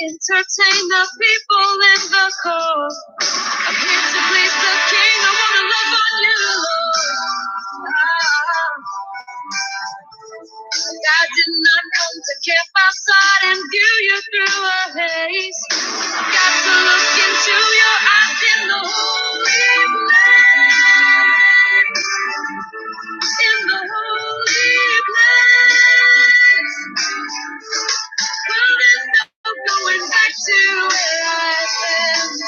entertain the people in the court. I'm here to please the king. I want to love on you, Lord. I did not come to camp outside and view you through a haze. Got to look into your eyes in the holy place. In the holy place. Well, there's no going back to where I've been.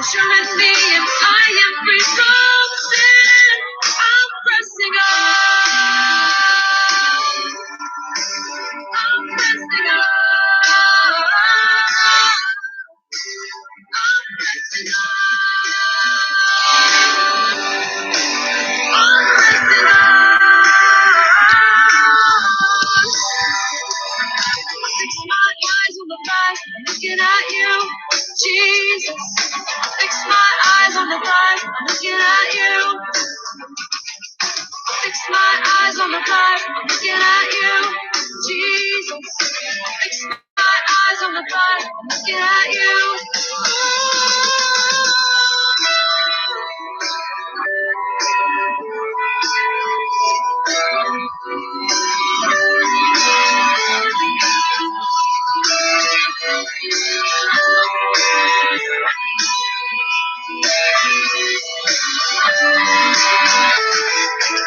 Showing me if I am free from sin. I'm pressing on. I'm pressing on. I'm pressing on. I'm pressing on. Fix my eyes on the prize, looking at you, Jesus. Fix my eyes on the prize, looking at you. Fix Fix my eyes on the prize. I'm looking at you, Jesus. Fix my eyes on the prize. I'm looking at you.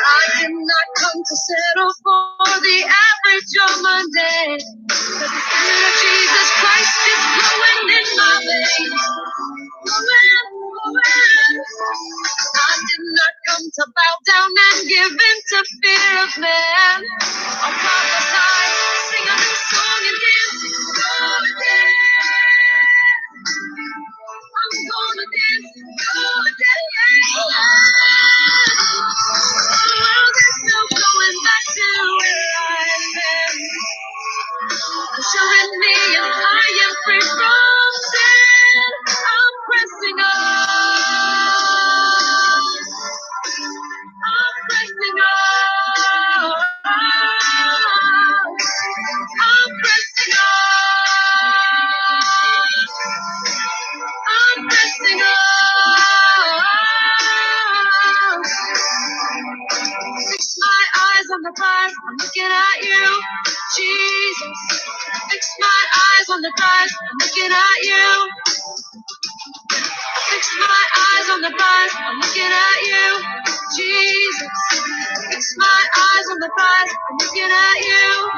I did not come to settle for the average or mundane. But the Spirit of Jesus Christ is flowing in my veins. Flowing. I did not come to bow down and give in to fear of man. I'll prophesy, sing a new song and dance. Gonna dance. I'm gonna dance. Gonna dance. There's no going back to where I've been. Assuring me and I am free from sin. I'm pressing on. I'm pressing on. I'm pressing on. I'm pressing on. Fix my eyes on the prize. I'm looking at you, Jesus. Fix my eyes on the prize. I'm looking at you. Fix my eyes on the prize. I'm looking at you, Jesus. Fix my eyes on the prize. I'm looking at you.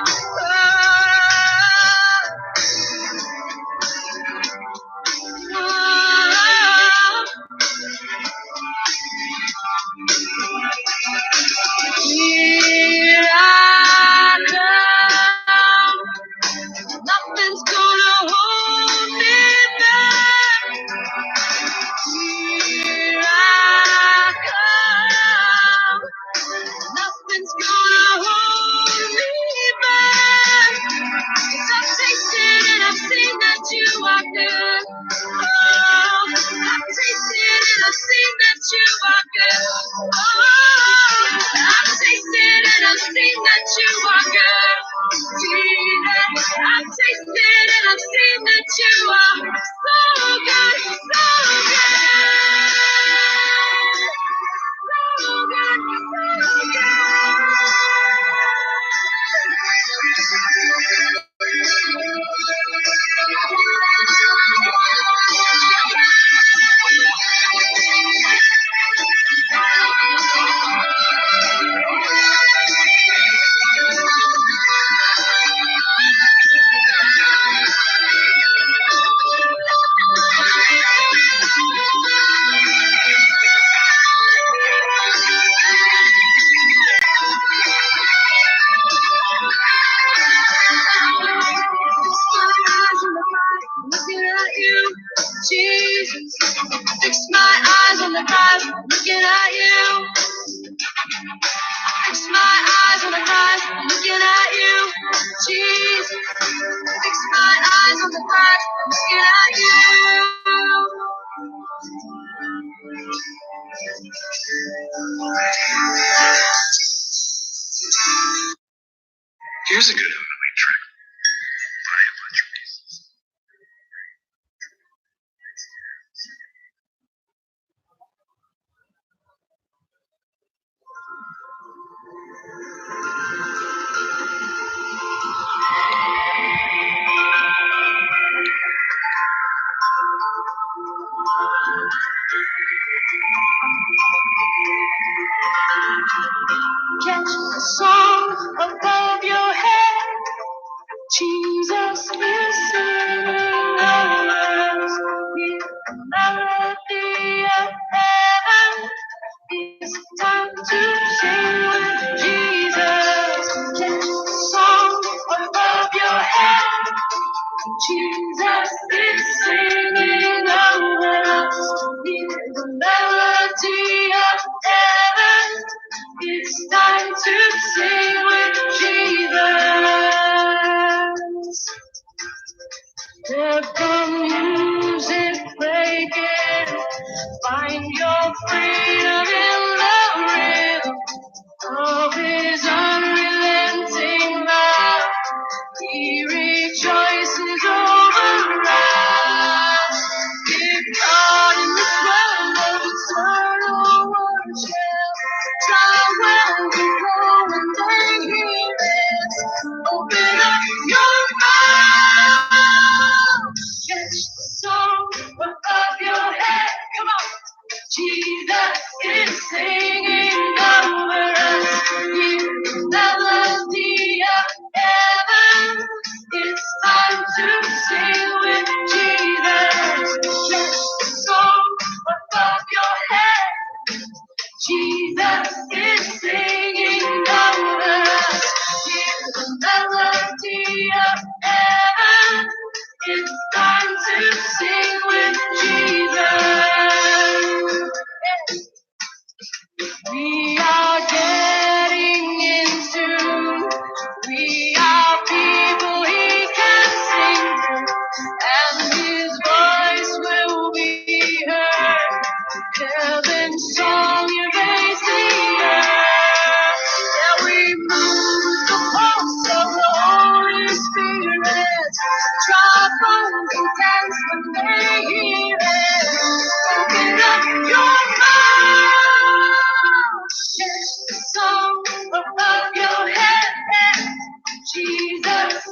Here I come. Nothing's gonna hold me back. Here I come. Nothing's gonna hold me back. 'Cause I've tasted and I've seen that you are good. Oh, I've tasted and I've seen that you are good. Oh, I've tasted and I've seen that you are good. Jesus, I've tasted and I've seen that you are so good, so good. So good, so looking at you, Jesus. Fix my eyes on the prize. Looking at you. Fix my eyes on the prize. Looking at you, Jesus. Fix my eyes on the prize. Looking at you. Here's a good runaway trick. Buy a bunch of pieces.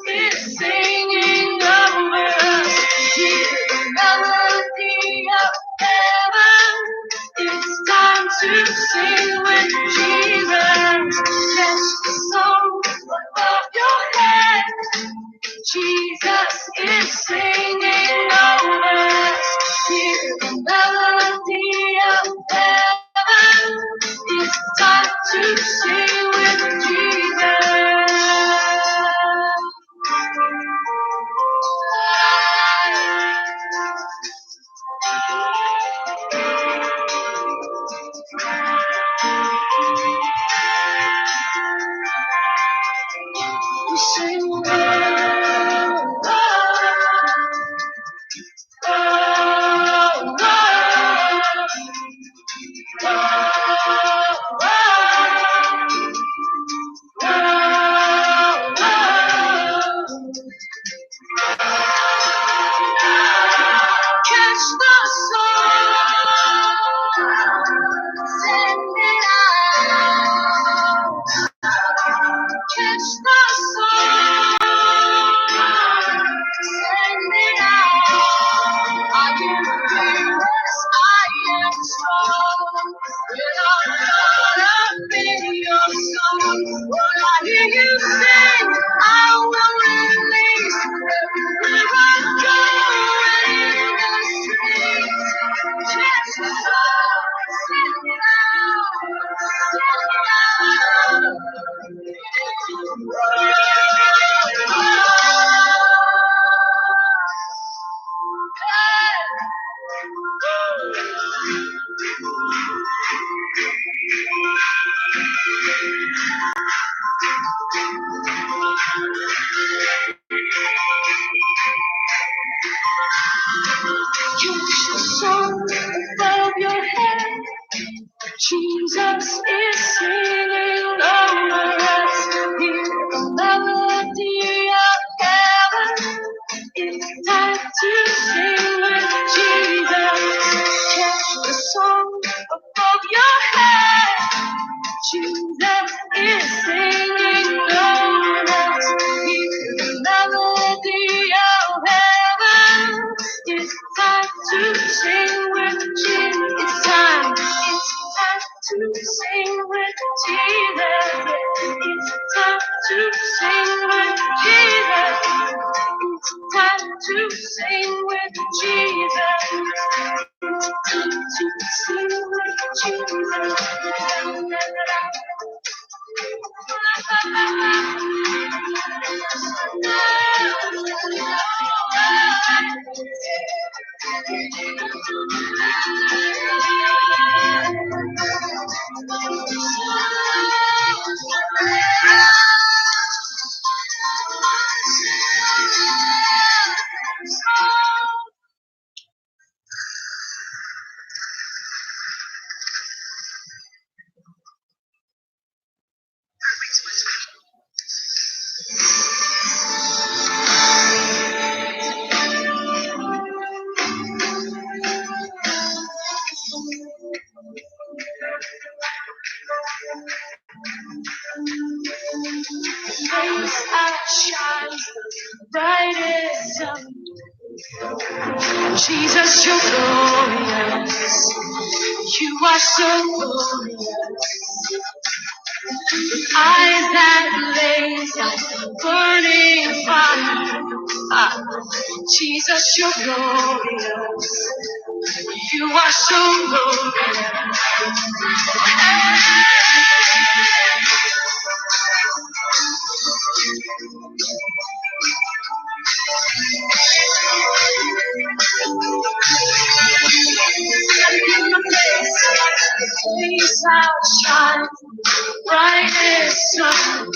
is singing over us. Hear the melody of heaven. It's time to sing with Jesus. Catch the song above your head. Jesus is singing over us. Hear the melody of heaven. It's time to sing with Jesus. We sing, oh, oh, catch the song, send it out. Catch the song, send it out. I can fearless, I am strong. When I'm caught up in your song, when I hear you sing, I will release everywhere I go in the streets. Catch the song, send it out, send it out. Catch the song above your head. Jesus is singing over us. Hear the melody of heaven. It's time to sing with Jesus. Catch the song above your head. Jesus is singing over us. Hear the melody of heaven. It's time to sing with Jesus. It's time to sing with Jesus. It's time to sing with Jesus. It's time to sing with Jesus. It's time to sing with Face outshines the brightest sun. Jesus, you're glorious. You are so glorious. Eyes that blaze like burning fire. Jesus, you're glorious. You are so glorious. Face outshines the brightest sun.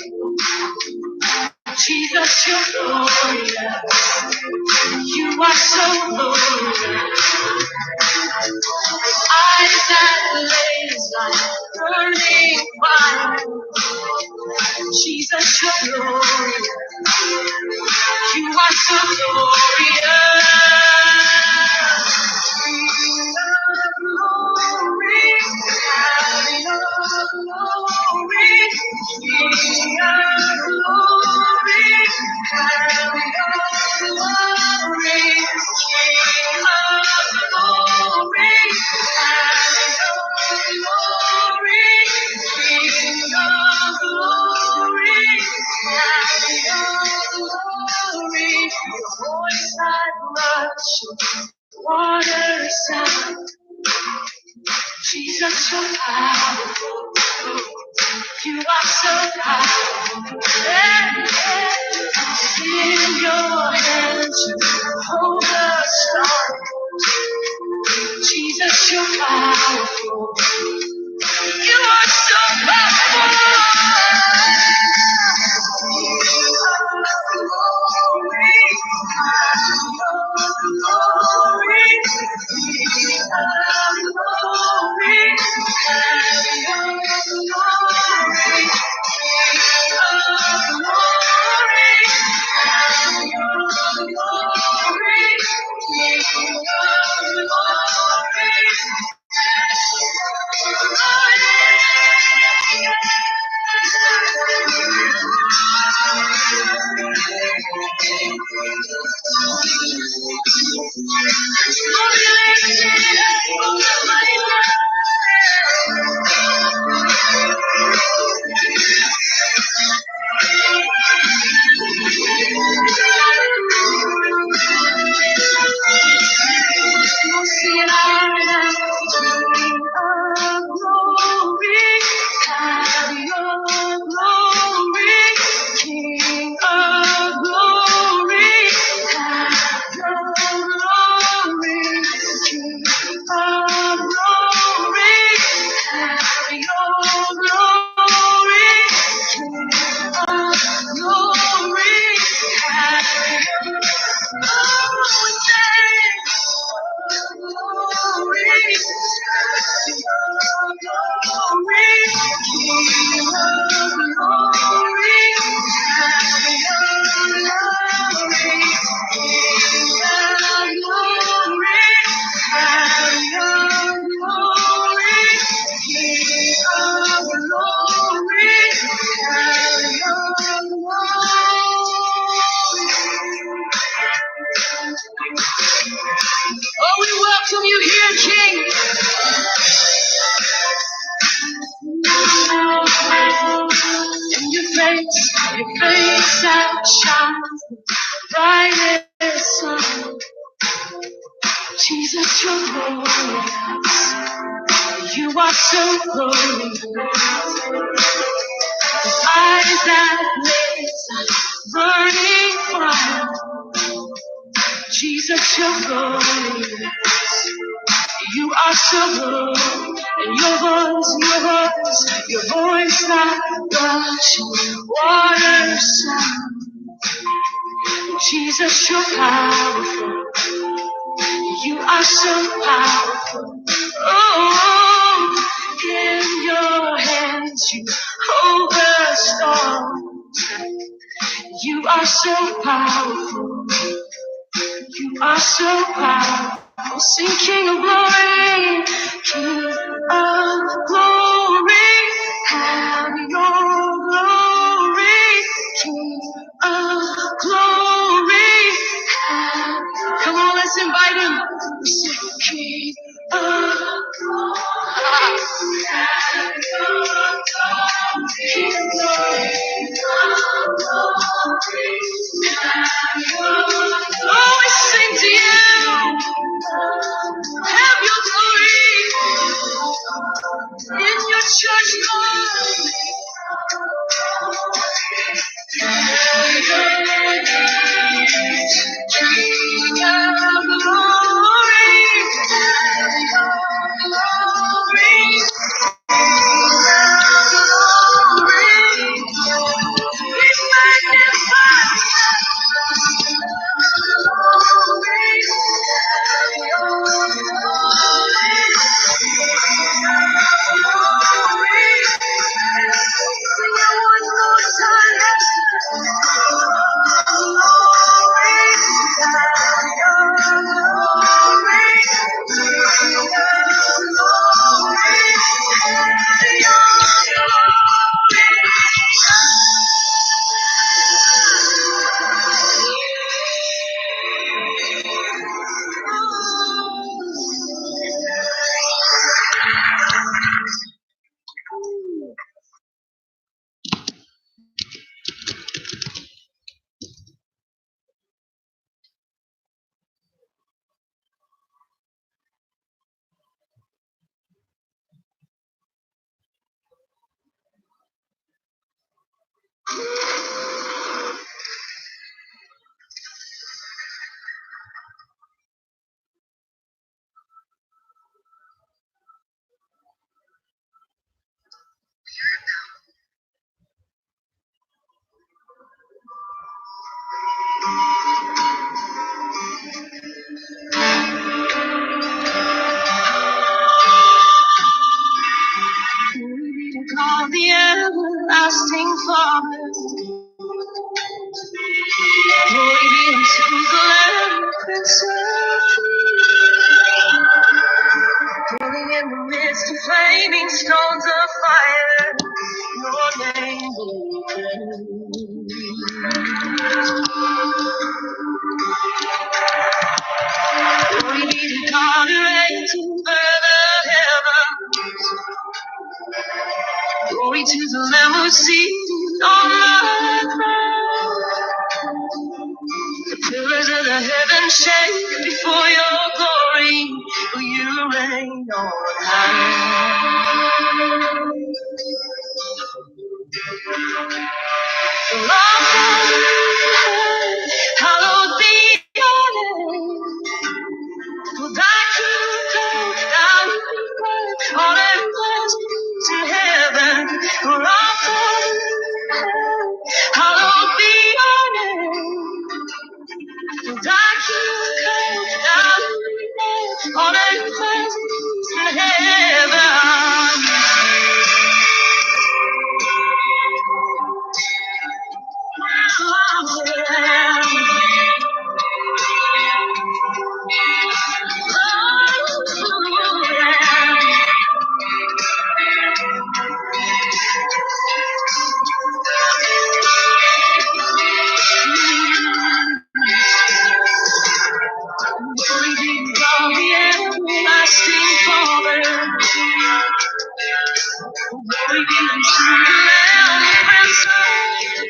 Jesus, you're glorious. You are so glorious. Eyes that blaze like burning fire. Jesus, you're glorious. You are so glorious. King of glory, King of glory, King of glory, rushing waters out. Jesus, you're powerful. You are so powerful. In your hands, you hold the stars. Jesus, you're powerful. You are so powerful. Oh, we welcome you here, King. And your face outshines the brightest sun. Jesus, you're glorious. You are so glorious. Eyes that blaze, burning fire. Jesus, you're glorious. You are so good. And your voice like rushing waters sound. Jesus, you're powerful. You are so powerful. Oh, in your hands you hold the storm. You are so powerful. You are so powerful. Sing King of Glory, King of Glory, have your glory, King of Glory. Come on, let's invite him. We say, King of Glory, have your glory, King of Glory, have your glory. Oh, we sing to you. Have your glory in your church, Lord. King of glory, seated on my throne. The pillars of the heavens shake before your glory, for you reign on high. Lord, hallowed be your name. For thy kingdom, thou reign on earth as it is in heaven. For our Father, hallowed be your name. For thy kingdom, thou reign on earth as it is in heaven. Everlasting Father, glory be unto the Lamb and Son.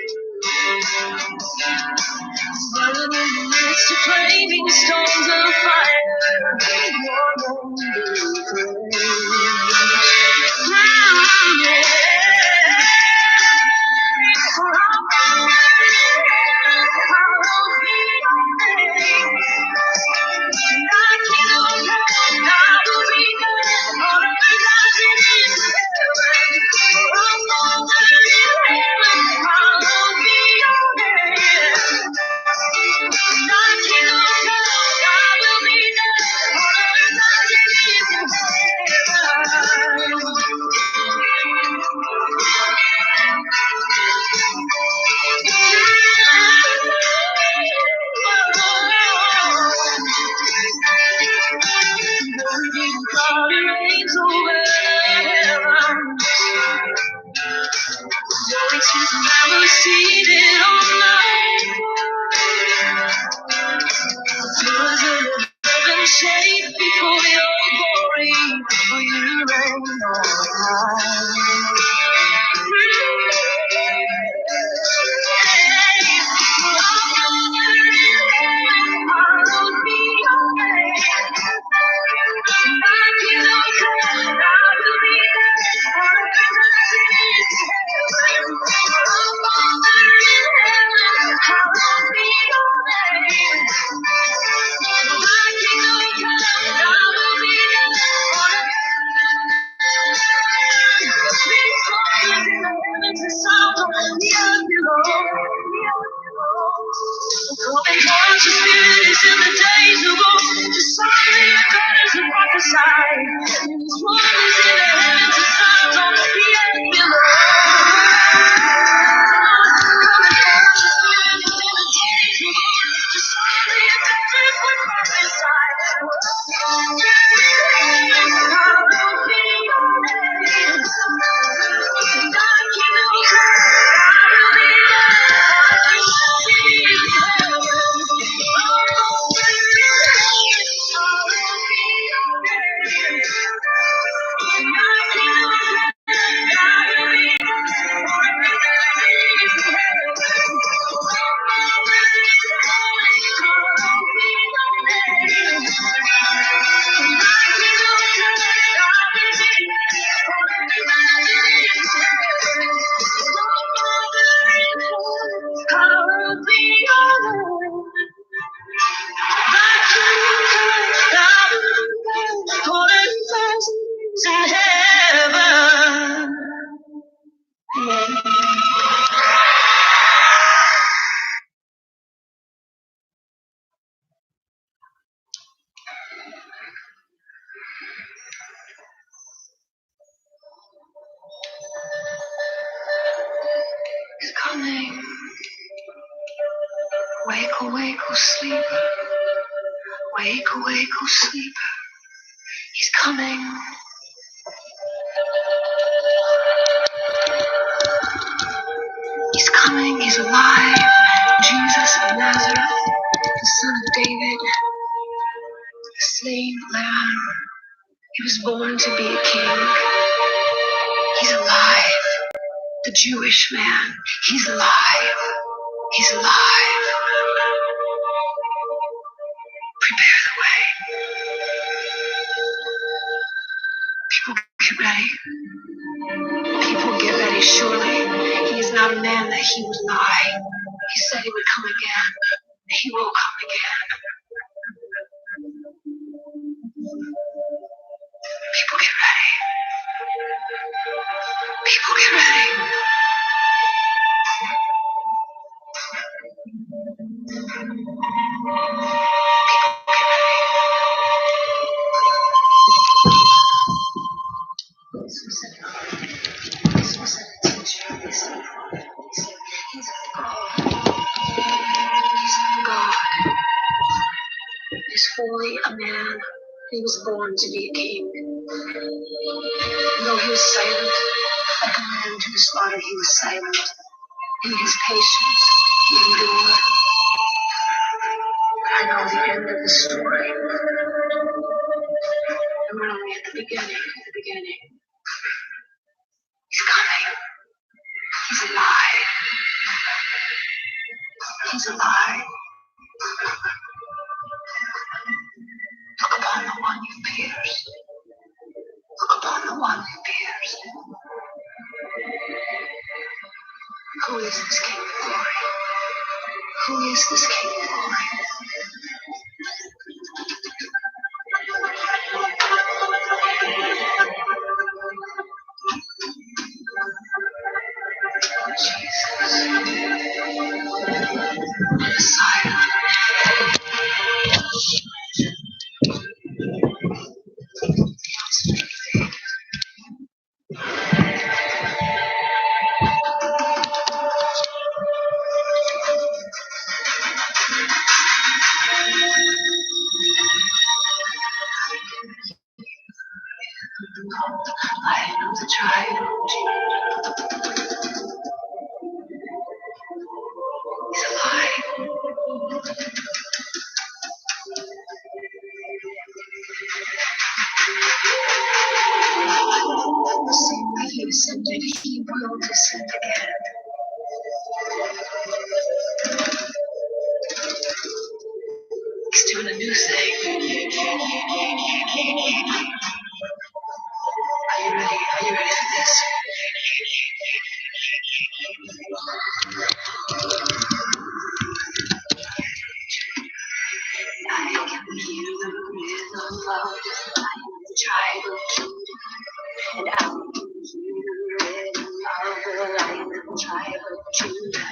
Burning in the midst of flaming stones of fire, your name be praised. God reigns over heaven. Glory to the Lamb who's seated on the throne. Pillars of heaven shake before your glory, for you reign on high. In the days of old, to sign the letters and prophesy. His wonders in the heavens and signs on the earth below. He's coming. Wake, awake, O sleeper. Wake, awake, O sleeper. He's coming. He's coming. He's alive. Jesus of Nazareth, the son of David, the slain lamb. He was born to be a king. He's alive. The Jewish man, he's alive. He's alive. Prepare the way. People get ready. People get ready. Surely he is not a man that he would lie. He said he would come again. He will come again. People get ready. People get ready. This was a teacher. He said, he's God. He's God. He's fully a man. He was born to be a king. And though he was silent, like a man to be slaughtered, he was silent. In his patience, he endured. But I know the end of the story. And we're only at the beginning. He's coming. He's alive. He's alive. Look upon the one you pierced. Look upon the one you pierced. Who is this King of Glory? Who is this King of Glory? Jesus. Messiah. Lion of the tribe of Judah. He's alive. The same way he ascended, he will descend again. He's doing a new thing. Are you ready? Are you ready for this? I can hear the rhythm of the tribe of Judah. And I can hear the rhythm of the lion of the tribe of Judah.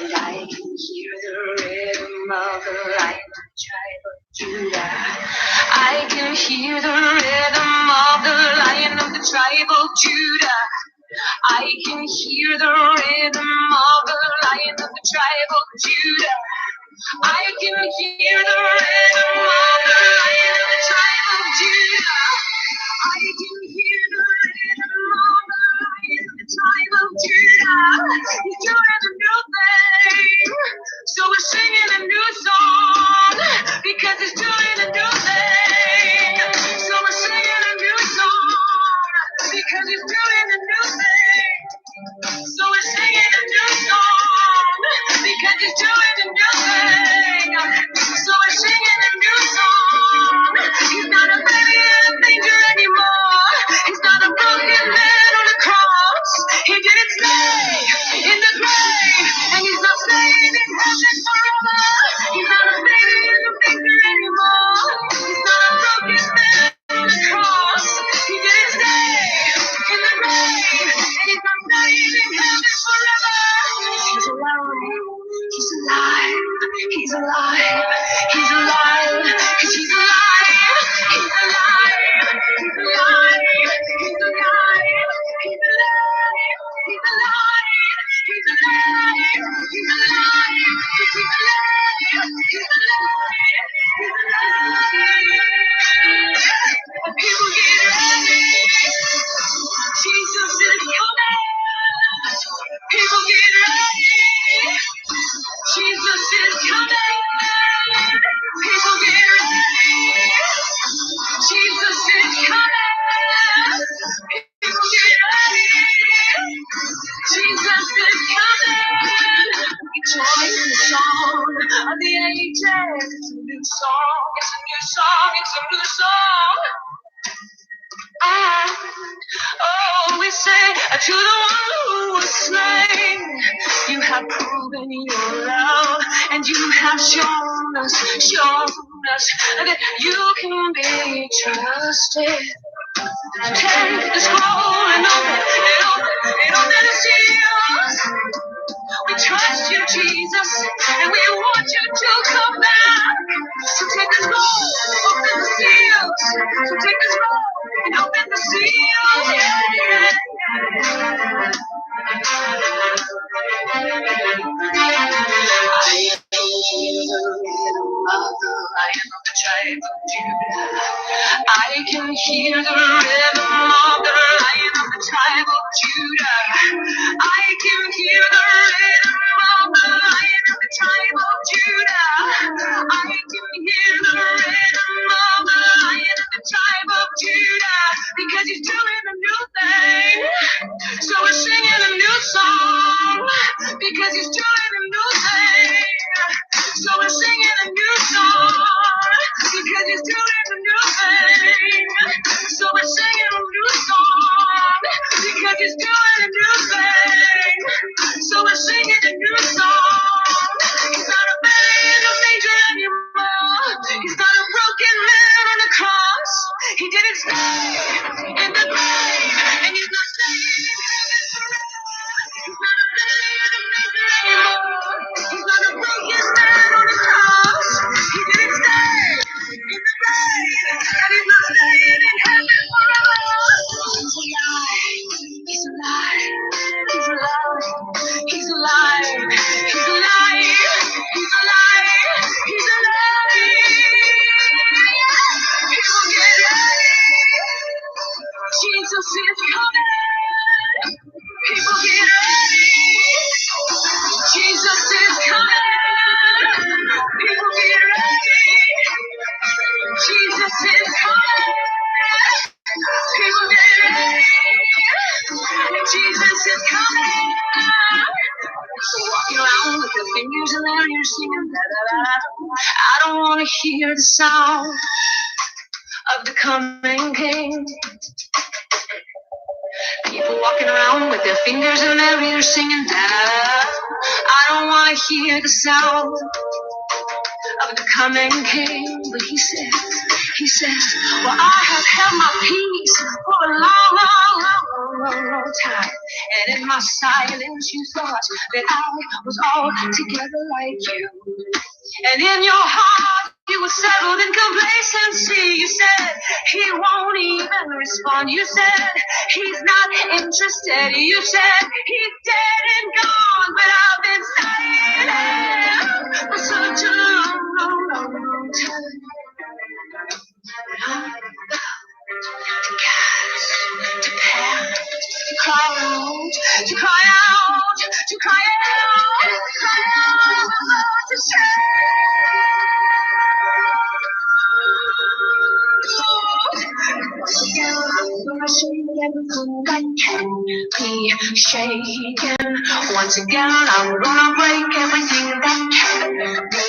And I can hear the rhythm of the lion of the tribe of Judah. I can hear the rhythm of the lion of the tribe of Judah. I can hear the rhythm of the lion of the tribe of Judah. I can hear the rhythm of the lion of the tribe of Judah. I can hear the rhythm of the lion of the tribe of Judah. He's doing a new thing. So we're singing a new song because he's doing a new thing. So we're singing a new song because he's doing a new thing. So we're singing a new song because he's doing a new thing. So we're singing a new song. He's not a baby in a manger anymore. He's not a broken man on a cross. He didn't stay in the grave, and he's not staying in heaven forever. He's not a baby in a manger anymore. He's not a broken man on a cross. He didn't stay in the grave, and he's not staying in heaven forever. He's alive. He's alive. He's alive. He's alive. 'Cause he's alive. He's alive. He's alive. He's alive. He's alive. He's alive. He's alive. He's alive. 'Cause he's alive. He's alive. He's alive. People get ready. Jesus is coming. People get ready. Jesus is coming. People get ready. Jesus is coming. People get ready. of the ages. It's a new song, it's a new song, it's a new song. And oh, we say to the one who was slain, you have proven your love, and you have shown us that you can be trusted. Take the scroll and open the seals. We trust you, Jesus, and we want you to come back. So take the scroll, open the seals. So take the scroll and open the seals. Yeah. I can hear the rhythm of the Lion of the tribe of Judah. I can hear the rhythm of the Lion of the tribe of Judah. I can hear the rhythm of the Lion of the tribe of Judah. Because he's doing a new thing. So we're singing a new song. Because he's doing a new thing. So we're singing a new song. Because he's doing a new thing. So we're singing a new song. Because he's doing a new thing. So we're singing a new song. He's not a man in a manger anymore. He's not a broken man on a cross. He didn't stay in the grave. And he's not staying in the grave. He's not a broken man on a cross. He didn't stay in the grave. And he's not staying in heaven forever. He's alive. He's alive. He's alive. He's alive. He's alive. He's alive. People get ready. Jesus is coming. People get ready. Jesus is coming. People get ready. Jesus is coming. People get ready. Jesus is coming. Walking around with your fingers in there, you're singing da da da. I don't want to hear the sound of the coming King. People walking around with their fingers in their ears singing da da da. I don't want to hear the sound of the coming King. But he says, well, I have held my peace for a long time. And in my silence you thought that I was altogether like you. And in your heart you were settled in complacency. You said he won't even respond. You said he's not interested. You said he's dead and gone. But I've been silent for such a long time. I'm about to cast, to pass, to cry out, to cry out, to cry out, to cry out, to say. I'm gonna shake everything that can be shaken. Once again, I'm gonna break everything that can be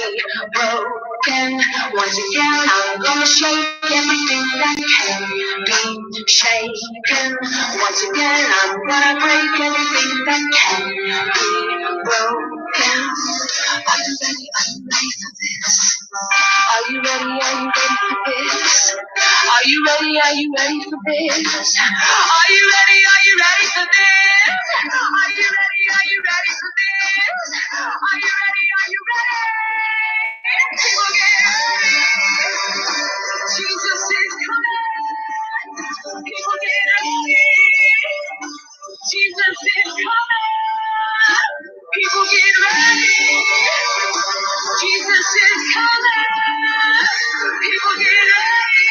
broken. Once again, I'm gonna shake everything that can be shaken. Once again, I'm gonna break everything that can be broken. Are you ready? Are you ready for this? Are you ready? Are you ready for this? Are you ready? Are you ready for this? Are you ready? Are you ready for this? Are you ready? Are you ready for this? Are you ready? Are you ready? People get ready. Jesus is coming. People get ready. Jesus is coming. People get ready. Jesus is coming. People get ready.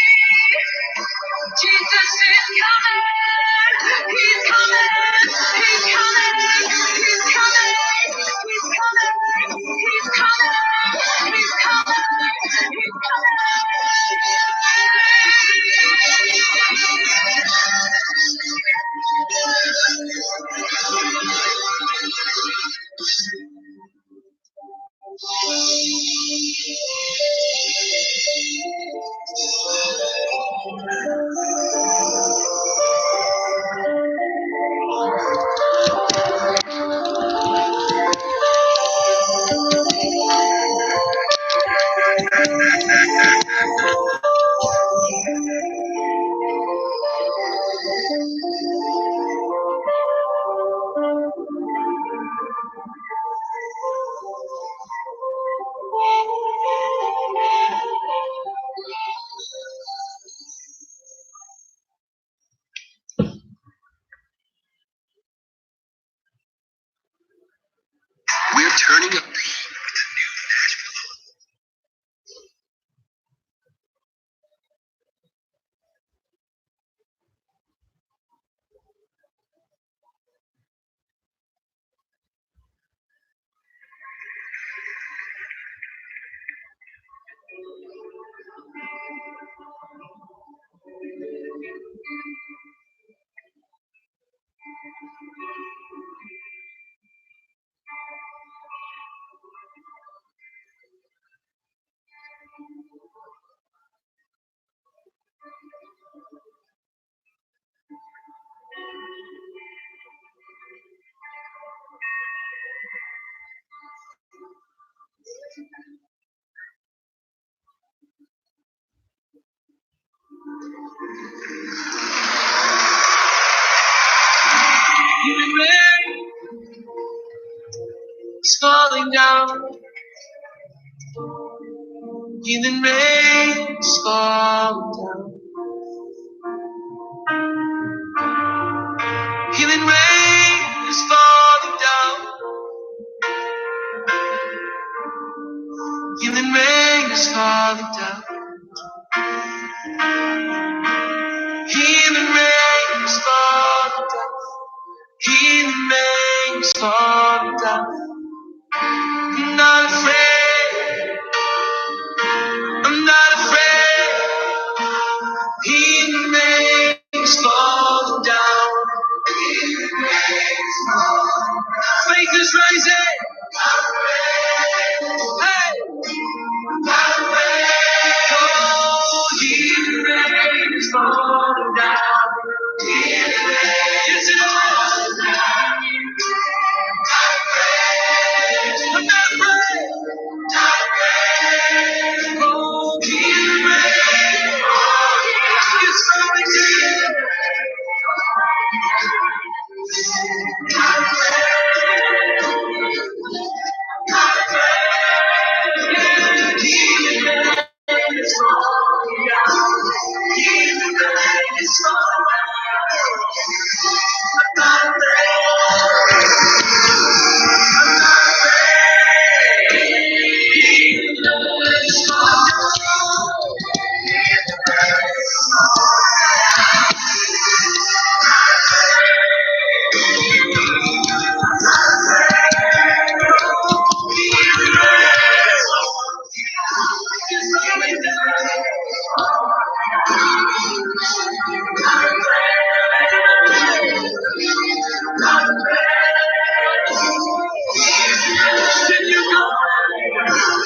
Jesus is coming. He's coming. He's coming. He's coming. He's coming. He's coming. He's coming. He's coming. We're turning a healing rain is falling down. Healing rain is falling down. Healing rain is falling down. Healing rain is falling down.